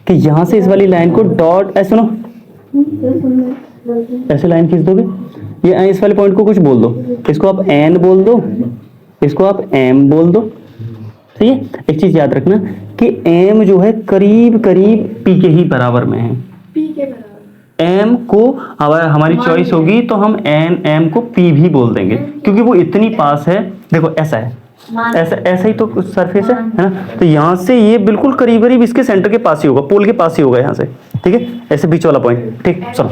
कि यहाँ से इस वाली लाइन को डॉट, ऐसे सुनो, ऐसे लाइन खींच दोगे, ये इस वाले पॉइंट को कुछ बोल दो, इसको आप एन बोल दो, इसको आप एम बोल दो, ठीक है? एक चीज याद रखना कि एम जो है करीब करीब पी के ही बराबर में है। पी के बराबर एम को हमारी चॉइस होगी तो हम एन एम को पी भी बोल देंगे, क्योंकि वो इतनी पास है। देखो ऐसा है, ऐसा ही तो सरफेस है ना? तो यहाँ से ये बिल्कुल करीब करीब इसके सेंटर के पास ही होगा, पोल के पास ही होगा यहाँ से, ठीक है? ऐसे बीच वाला पॉइंट, ठीक? चलो,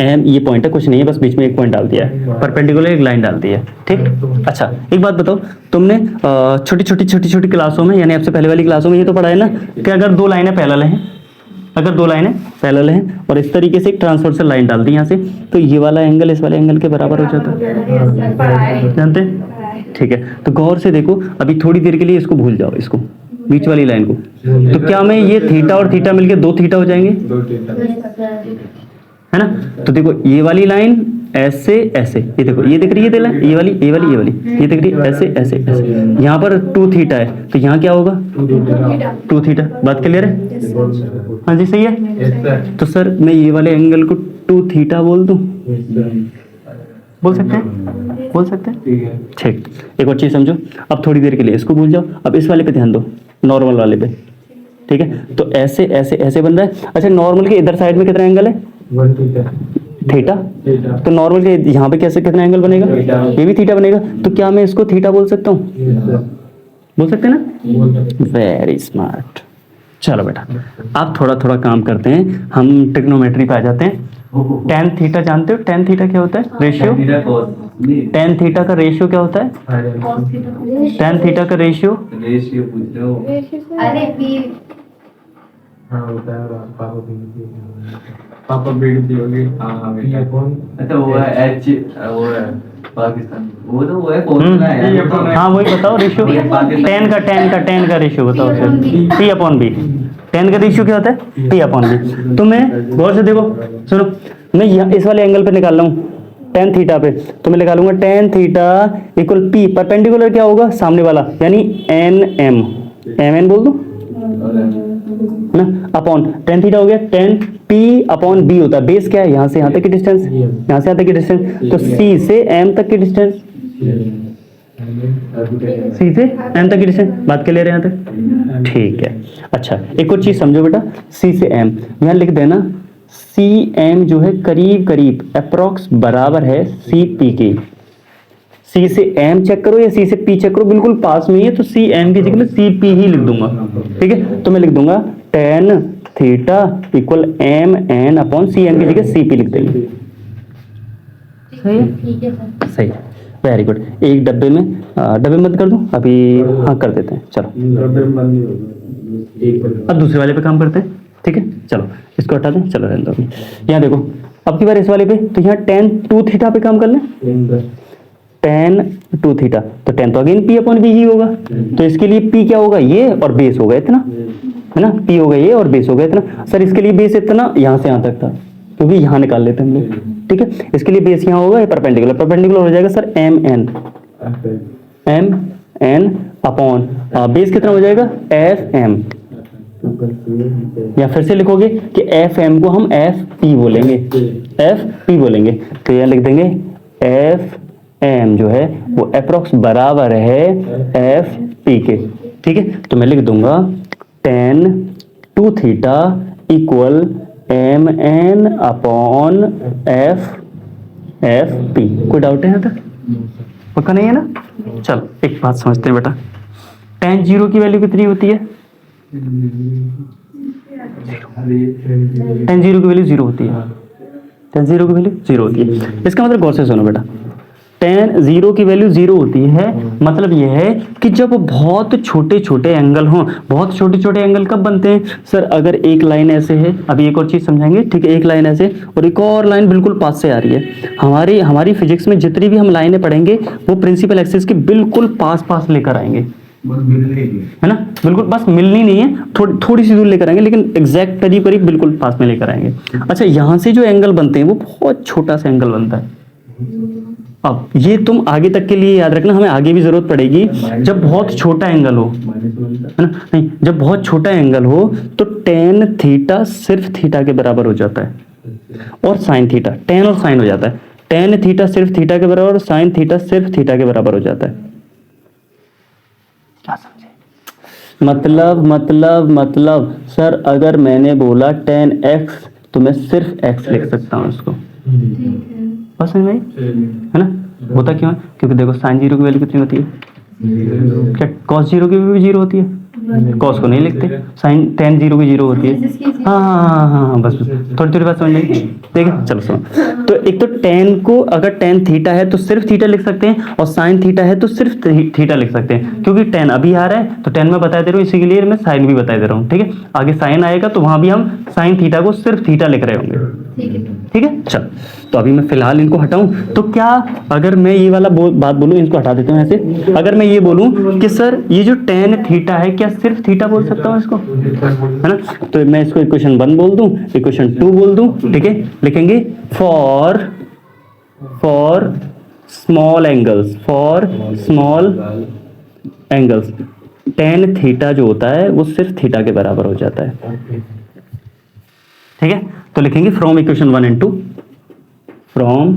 एम ये पॉइंट है, कुछ नहीं है, बस बीच में एक पॉइंट डाल दिया है, परपेंडिकुलर एक लाइन डाल दी है, ठीक? अच्छा, एक बात बताओ, तुमने छोटी क्लासों में, यानी आपसे पहले वाली क्लासों में ये तो पढ़ा है ना कि अगर दो लाइनें पैरेलल हैं, अगर दो लाइनें पैरेलल हैं और इस तरीके से एक ट्रांसवर्सल लाइन डाल दी यहाँ से, तो ये वाला एंगल इस वाले एंगल के बराबर हो जाता है, जानते हैं? ठीक है, तो गौर से देखो, अभी थोड़ी देर के लिए इसको भूल जाओ, इसको बीच वाली लाइन को, तो क्या मैं ये थीटा और थीटा मिलके दो थीटा हो जाएंगे, है ना? तो देखो ये वाली लाइन ऐसे ऐसे, ये देखो, ये दिख रही है लाइन, ये वाली ये दिख रही है ऐसे ऐसे ऐसे, यहाँ पर 2 थीटा है, तो यहाँ क्या होगा 2 थीटा। बात क्लियर है? हाँ जी, सही है। तो सर मैं ये वाले एंगल को 2 थीटा बोल दूं, बोल सकते हैं, बोल सकते हैं, ठीक। एक और चीज समझो, अब थोड़ी देर के लिए इसको भूल जाओ, अब इस वाले पे ध्यान दो, नॉर्मल वाले पे, ठीक है? तो ऐसे ऐसे ऐसे बन रहा है। अच्छा, नॉर्मल के इधर साइड में कितना एंगल है? थीटा। तो नॉर्मल के यहाँ पे कैसे कितना एंगल बनेगा? ये भी थीटा बनेगा। तो क्या मैं इसको थीटा बोल सकता हूँ? बोल सकते हैं ना? Very smart. चलो बेटा, आप थोड़ा थोड़ा काम करते हैं, हम ट्रिग्नोमेट्री पे आ जाते हैं। टेन थीटा जानते हो? टेन थीटा क्या होता है? रेशियो। टेन थीटा का रेशियो क्या होता है? टेन थीटा का रेशियो पूछ रहे हो? अरे पी पापा बेट दियोगे? हाँ बेटा। अच्छा वो है एच, वो है पाकिस्तान, वो तो वो है कौन सा है? हाँ वही बताओ रेशियो। टेन का रेशियो बताओ sir. P upon b. Tan का रेशियो क्या होता है? P upon b. तो मैं गौर से देखो, सुनो, मैं यहाँ इस वाले एंगल पे निकाल रहा हूँ टेन थीटा पे, तो मैं निकालूंगा ten theta equal P, perpendicular क्या होगा? सामने वाला, यानी एन एम, एम एन बोल दो ना, अपॉन टेन थीटा हो गया, टेन पी अपॉन बी होता है। बेस क्या है? यहाँ से यहाँ तक की डिस्टेंस, यहाँ से यहाँ तक की डिस्टेंस, तो सी से एम तक की डिस्टेंस, सी से एम तक की डिस्टेंस। बात क्लियर है यहाँ तक? ठीक है। अच्छा, एक और चीज समझो बेटा, सी से एम यहाँ लिख देना, सी एम जो है करीब करीब अप्रोक्स बराबर है सी पी के। सी से एम चेक करो या सी से पी चेक करो, बिल्कुल पास में ही है, तो सी एम की जगह सी पी ही लिख दूंगा, ठीक है? तो मैं लिख दूंगा tan theta equal m n upon c m की जगह सी पी लिख देंगे। सही है? ठीक है सर। सही है, वेरी गुड। एक डब्बे में डब्बे मत कर दूं अभी, हाँ कर देते हैं, चलो अब दूसरे वाले पे काम करते हैं, ठीक है? चलो इसको हटा दें, चलो रहने दो अभी। यहाँ देखो, अब की बार इस वाले पे, तो यहाँ टेन टू थीटा पे काम कर लें, टेन टू थीटा, तो टेन तो अगेन पी अपॉन बी ही होगा, तो इसके लिए पी क्या होगा? ये, और बेस होगा इतना, है ना? पी होगा ये और बेस होगा इतना। सर इसके लिए बेस इतना यहाँ से यहाँ तक था, क्योंकि यहाँ निकाल लेते हैं हम लोग, ठीक है? इसके लिए बेस यहाँ होगा, ये परपेंडिकुलर हो जाएगा sir m n upon base कितना हो जाएगा? एफ एम, या फिर से लिखोगे कि एफ एम को हम एफ पी बोलेंगे, एफ पी बोलेंगे, तो यहाँ लिख देंगे एफ एम जो है वो अप्रोक्स बराबर है एफ पी के, ठीक है? तो मैं लिख दूंगा tan two theta equal m n upon f f p. कोई डाउट है यहाँ तक? पक्का नहीं है ना? चलो एक बात समझते हैं बेटा, टेन जीरो की वैल्यू कितनी होती है? टेन जीरो की वैल्यू जीरो होती है, टेन जीरो की वैल्यू जीरो होती है। इसका मतलब गौर से सुनो बेटा, tan 0 की वैल्यू 0 होती है। मतलब यह है कि जब बहुत छोटे छोटे एंगल हों, बहुत छोटे छोटे एंगल कब बनते हैं सर, अगर एक लाइन ऐसे है, अभी एक और चीज समझाएंगे, ठीक है, एक लाइन ऐसे और एक और लाइन बिल्कुल पास से आ रही है। हमारी हमारी फिजिक्स में जितनी भी हम लाइनें पढ़ेंगे वो प्रिंसिपल एक्सिस के बिल्कुल पास पास लेकर आएंगे, है ना, बिल्कुल बस मिलनी नहीं है, थोड़ी सी दूर लेकर आएंगे, लेकिन एग्जैक्ट करीब करीब बिल्कुल पास में लेकर आएंगे। अच्छा, यहाँ से जो एंगल बनते हैं वो बहुत छोटा सा एंगल बनता है। अब ये तुम आगे तक के लिए याद रखना, हमें आगे भी जरूरत पड़ेगी। जब बहुत छोटा एंगल हो, है ना, नहीं, जब बहुत छोटा एंगल हो तो tan थीटा सिर्फ थीटा के बराबर हो जाता है और sin थीटा, tan और sin हो जाता है। tan थीटा सिर्फ थीटा के बराबर और sin थीटा सिर्फ थीटा के बराबर हो जाता है। क्या समझे? मतलब सर अगर मैंने बोला tan x तो मैं सिर्फ x लिख सकता हूँ उसको, बस समझ में आई? है ना, होता क्यों है, क्योंकि देखो sin 0 की वैल्यू कितनी होती है, क्या cos 0 की भी 0 होती है, cos को नहीं लिखते, sin tan 0 की 0 होती है। हाँ, बस थोड़ी थोड़ी बात समझ में आई, ठीक है, चलो सुनो। तो एक तो tan को अगर tan थीटा है तो सिर्फ थीटा लिख सकते हैं और sin थीटा है तो सिर्फ थीटा लिख सकते हैं, क्योंकि tan अभी आ रहा है तो tan मैं बता दे रहा हूँ, इसी के लिए मैं sin भी बता दे रहा हूँ, ठीक है। आगे sin आएगा तो वहां भी हम sin थीटा को सिर्फ थीटा लिख रहे होंगे, ठीक है। चल, तो अभी मैं फिलहाल इनको हटाऊं तो क्या, अगर मैं ये वाला बात बोलूं, इनको हटा देते हैं ऐसे, अगर मैं ये बोलूं कि सर ये जो tan थीटा है क्या सिर्फ थीटा बोल सकता हूं इसको, है ना, तो मैं इसको इक्वेशन 1 बोल दूं, इक्वेशन 2 बोल दूं, ठीक है। लिखेंगे for small angles tan theta जो होता है वो सिर्फ थीटा के बराबर हो जाता है, ठीक है। तो लिखेंगे from equation 1 and 2, from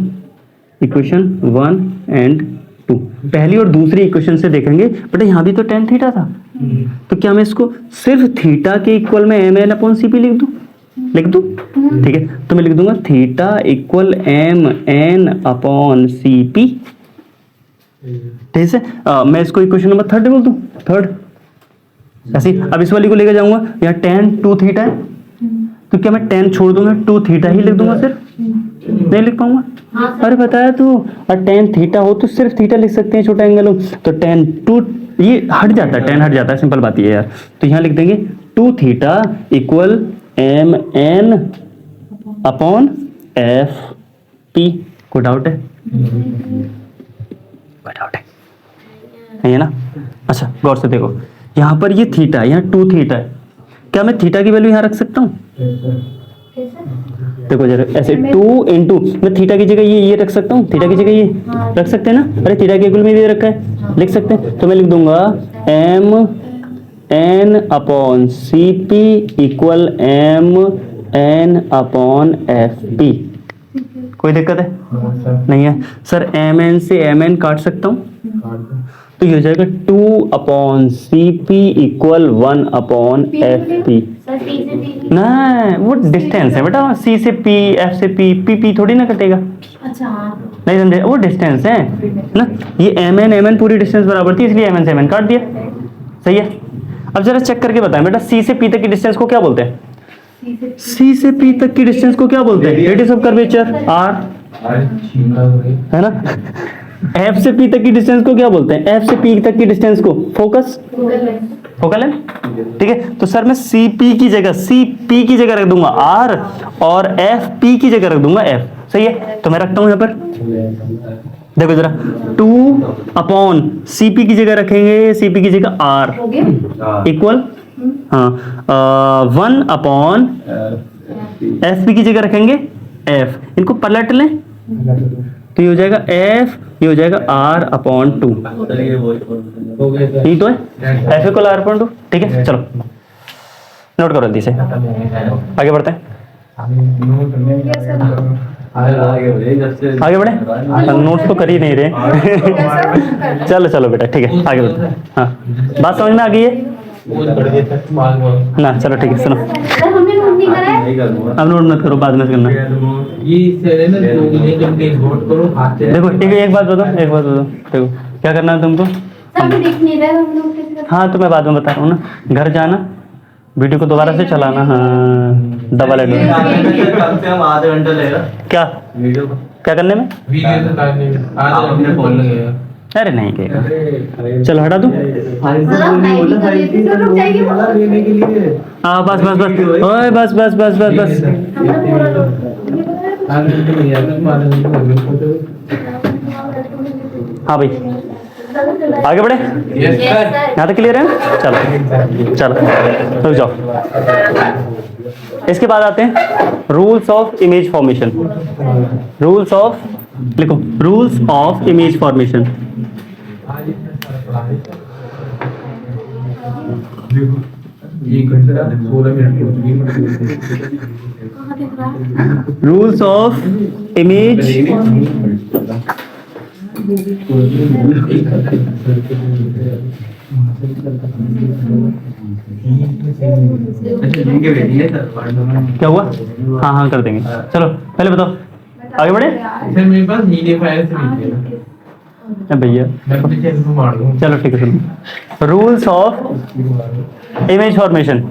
equation 1 and 2। पहली और दूसरी इक्वेशन से देखेंगे बेटा यहाँ भी तो tan थीटा था, तो क्या मैं इसको सिर्फ थीटा के इक्वल में mn अपॉन cp लिख दूं, ठीक है। तो मैं लिख दूंगा theta equal mn upon cp, ठीक है। मैं इसको इक्वेशन नंबर 3 बोल दूं, थर्ड ऐसे। अब इस वाली को लेकर जाऊंगा, यहाँ tan 2 थीटा है तो क्या मैं tan छोड़ दूंगा 2 थीटा ही लिख दूंगा, सिर्फ नहीं लिख पाऊंगा, अरे बताया तो, और tan थीटा हो तो सिर्फ थीटा लिख सकते हैं, छोटा एंगल हो तो tan 2, ये हट जाता है, tan हट जाता है, सिंपल बात ये है यार। तो यहाँ लिख देंगे 2 theta equal mn upon fp। कोई डाउट है? कोई डाउट है ना? अच्छा गौर से देखो, यहाँ पर ये थीटा है, यहाँ 2 थीटा है, क्या मैं थीटा की वैल्यू यहाँ रख सकता हूँ? देखो जरा ऐसे 2 इंटू, मैं थीटा की जगह ये रख सकता हूँ, थीटा की जगह ये रख सकते हैं ना, अरे थीटा के इक्वल में ये रखा है, लिख सकते हैं। तो मैं लिख दूंगा m n upon c p equal m n upon f p. कोई दिक्कत है? नहीं है सर, m n से m n काट सकता हूँ, तो ये हो जाएगा 2 upon c p equal 1 upon f p. नहीं वो डिस्टेंस है बेटा, सी से पी, एफ से पी, पी थोड़ी ना कटेगा, अच्छा नहीं समझे, वो डिस्टेंस है ना। ये एम एन पूरी डिस्टेंस बराबर थी, इसलिए एम एन काट दिया, सही है। अब जरा चेक करके बताएं बेटा, सी से पी तक की डिस्टेंस को क्या बोलते हैं? सी से पी तक की डिस्टेंस को क्या बोलते हैं? रेडियस ऑफ कर्वेचर आर, है ना। एफ से पी तक की डिस्टेंस को क्या बोलते हैं? एफ से पी तक की डिस्टेंस को फोकल लेंथ, ठीक है। तो सर मैं सी पी की जगह रख दूंगा आर और एफ पी की जगह रख दूंगा एफ, सही है। तो मैं रखता हूं यहां पर, देखो जरा 2 अपॉन सी पी की जगह रखेंगे, सी पी की जगह r equal 1 upon f p की जगह रखेंगे एफ, इनको पलट लें तो ये हो जाएगा एफ, ये हो जाएगा आर अपॉन 2, यही तो है एफ इक्वल आर अपॉन 2, ठीक है। चलो नोट करो जल्दी से, आगे बढ़ते हैं, आगे बढ़े, नोट तो कर ही नहीं रहे। चलो बेटा ठीक है, आगे बढ़ते हैं। हाँ बात समझ में आ गई है ना, चलो ठीक है। सुनो हमने नोट नहीं करा है, अब नोट मत करो, बाद में करना। देखो एक बात बताओ, देखो क्या करना है तुमको, सब देख नहीं रहे हम लोग कैसे। हाँ तो मैं बाद में बता रहा हूँ ना, घर जाना, वीडियो को दोबारा से चलाना, हाँ डबल ये एड। गाने में तो कम से कम आधा घंटा लगेगा क्या वीडियो को। क्या करने में? वीडियो से काटने में आधा आपने घंटा बोल लगेगा। अरे नहीं कहेगा, चलो हटा दूं। मतलब मैं भी कर लेती हूँ, रुक जाएगी वो। लेने के लिए हाँ बस बस बस, ओए बस बस बस बस बस। हमारा पूरा लोग आधा घंटा नहीं आधा घंटा लगेगा। हाँ भाई आगे बढ़े, यस Yes, सर। sir. यहाँ तक क्लियर है? चलो चलो रुक जाओ। इसके बाद आते हैं rules of image formation. Rules of, लिखो रूल्स ऑफ इमेज फॉर्मेशन। एक घंटा 16 मिनट कहाँ दिख रहा है? रूल्स ऑफ इमेज अच्छा लिंक भेजिए सर व्हाट्सएप में। क्या हुआ? हाँ हाँ कर देंगे। चलो पहले बताओ, आगे बढ़े। सर मेरे पास मीडिया फाइल से भेजिए ना। भैया मैं अपने चैनल पे मार दूँ। चलो ठीक है, सुनो रूल्स ऑफ इमेज फॉर्मेशन।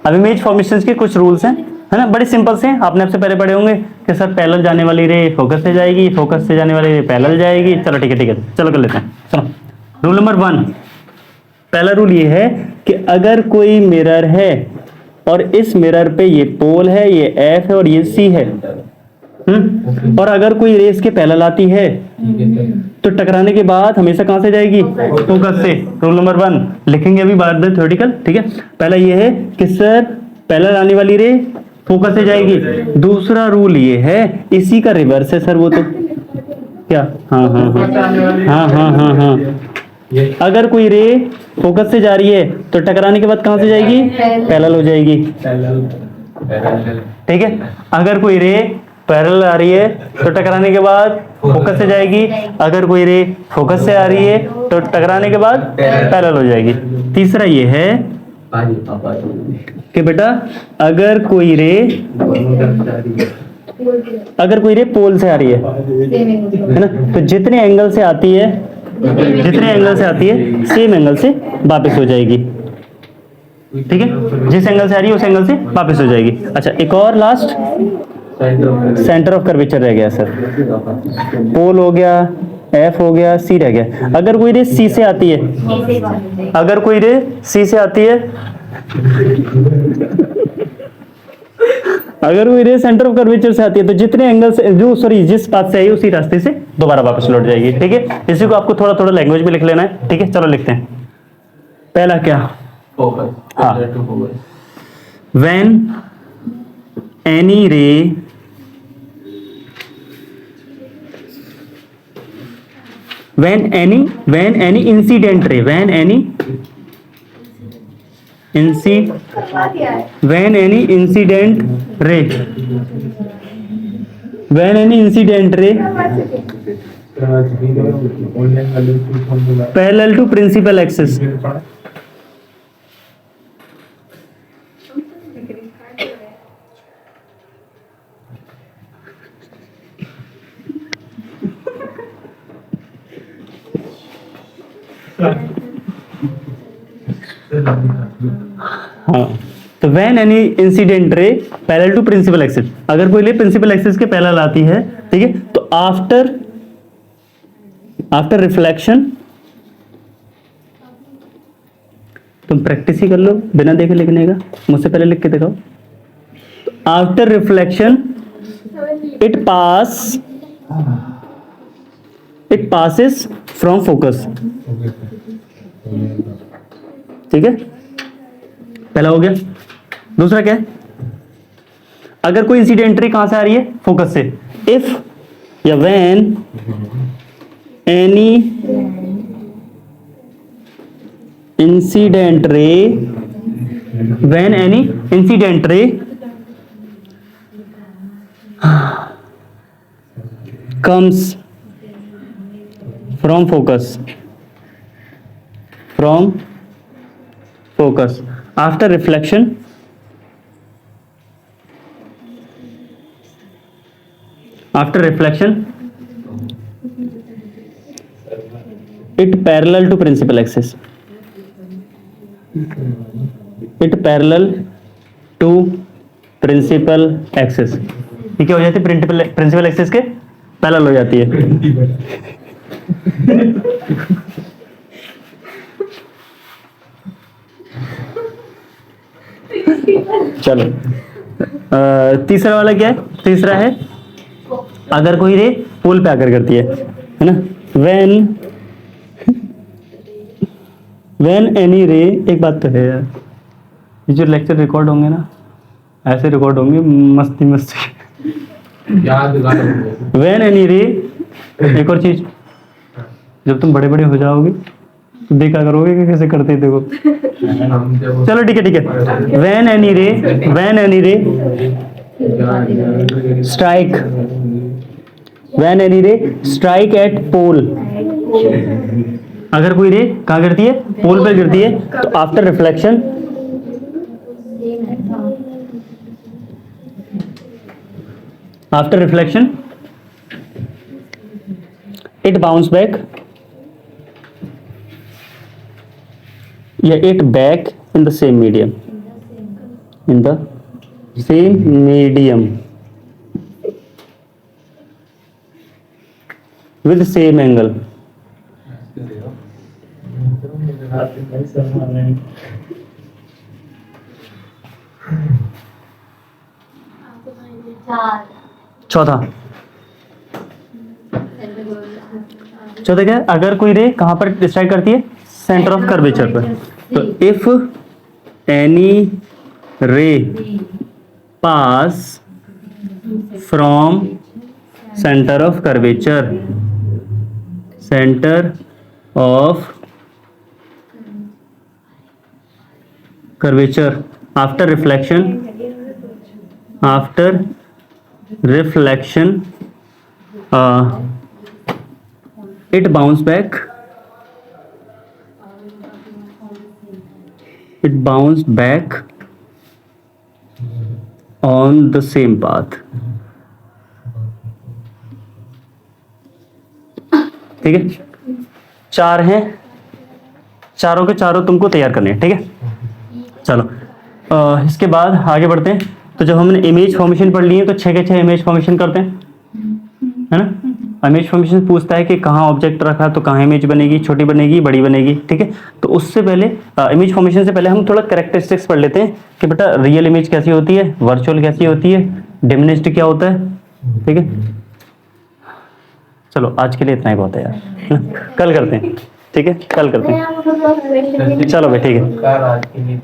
अब इमेज फॉर्मेशन के कुछ रूल्स हैं, है ना, बड़े सिंपल से हैं। आपने आपसे पहले पढ़े होंगे कि सर पैरेलल जाने वाली रे फोकस से जाएगी, फोकस से जाने वाली रे पैरेलल जाएगी। चलो ठीक है चलो कर लेते हैं। सुनो रूल नंबर 1, पहला रूल ये है कि अगर कोई मिरर है और इस मिरर पे ये पोल है, ये एफ है और ये सी है, और अगर कोई रेस के पैरेलल आती है ठीक है सर। तो टकराने के बाद हमेशा कहां से जाएगी? फोकस से। रूल नंबर 1 लिखेंगे अभी बाद में थ्योरेटिकल, ठीक है। पहला ये है कि सर पैरेलल आने वाली रे फोकस से जाएगी। दूसरा रूल ये है, इसी का रिवर्स है सर वो तो क्या, हाँ हाँ हाँ, अगर कोई रे फोकस से जा रही है तो टकराने के बाद कहां से जाएगी? पैरेलल हो जाएगी, ठीक है। अगर कोई रे पैरेलल आ रही है तो टकराने के बाद फोकस से जाएगी, अगर कोई रे फोकस से आ रही है तो टकराने के बाद पैरेलल हो जाएगी। तीसरा ये है कि बेटा अगर कोई रे पोल से आ रही है ना, तो जितने एंगल से आती है सेम एंगल से वापस हो जाएगी, ठीक है। जिस एंगल से आ रही है उस एंगल से वापस हो जाएगी। अच्छा एक और लास्ट, सेंटर ऑफ कर्वेचर रह गया सर। पोल हो गया, एफ हो गया, सी रह गया। अगर कोई रे सी से आती है, अगर कोई रे सी से आती है, अगर कोई रे सेंटर ऑफ कर्वेचर से आती है तो जितने एंगल से जिस पाथ से आई उसी रास्ते से दोबारा वापस लौट जाएगी, ठीक है। इसी को आपको थोड़ा थोड़ा लैंग्वेज में लिख लेना है, ठीक है। चलो लिखते हैं। पहला क्या? फोकस, हाँ। Two focus. when any ray when any incident ray when any incident ray parallel to principal axis हाँ, तो when any incident ray parallel to principal axis, अगर कोई रे प्रिंसिपल एक्सिस के पैरेलल आती है, ठीक है, तो आफ्टर रिफ्लेक्शन, तुम प्रैक्टिस ही कर लो बिना देखे लिखने का, मुझसे पहले लिख के दिखाओ। After reflection it passes from focus, ठीक है, पहला हो गया। दूसरा क्या है? अगर कोई इंसिडेंट रे कहां से आ रही है? फोकस से। इफ या व्हेन एनी इंसिडेंट रे comes from focus after reflection it parallel to principal axis to principal axis. ये क्या हो जाती है? प्रिंसिपल एक्सिस के पैरेलल हो जाती है। चलो तीसरा वाला क्या है? तीसरा है अगर कोई रे पोल पे आकर करती है ना, व्हेन एनी रे, एक बात तो है यार, ये जो लेक्चर रिकॉर्ड होंगे ना ऐसे रिकॉर्ड होंगे मस्ती मस्ती। यादगार व्हेन एनी रे, एक और चीज, जब तुम बड़े बड़े हो जाओगे तो देखा करोगे कि कैसे करते थे वो। चलो ठीक है। व्हेन एनी रे स्ट्राइक, व्हेन एनी रे स्ट्राइक एट पोल, अगर कोई रे कहाँ गिरती है? पोल पर गिरती है, तो after reflection, after reflection it bounce back, या it back in the same medium, in the same medium with same angle. चौथा क्या है? अगर कोई रे कहां पर स्ट्राइक करती है? सेंटर ऑफ कर्वेचर पर। तो if any ray pass from centre of curvature, centre of curvature after reflection, after reflection it bounce back, it bounce back on the same path। ठीक है, चार हैं, चारों के चारों तुमको तैयार करने हैं। ठीक है, चलो इसके बाद आगे बढ़ते हैं। तो जब हमने इमेज फॉर्मेशन पढ़ ली है तो 6 के 6 इमेज फॉर्मेशन करते हैं, है ना। इमेज फॉर्मेशन पूछता है कि कहाँ ऑब्जेक्ट रखा तो कहाँ इमेज बनेगी, छोटी बनेगी बड़ी बनेगी। ठीक है, तो उससे पहले इमेज फॉर्मेशन से पहले हम थोड़ा कैरेक्टरिस्टिक्स पढ़ लेते हैं कि बेटा रियल इमेज कैसी होती है, वर्चुअल कैसी होती है, डिमिनिश्ड क्या होता है। ठीक है, चलो आज के लिए इतना ही बहुत है यार, कल करते हैं। ठीक है, कल करते हैं। चलो भाई ठीक है। आज के लिए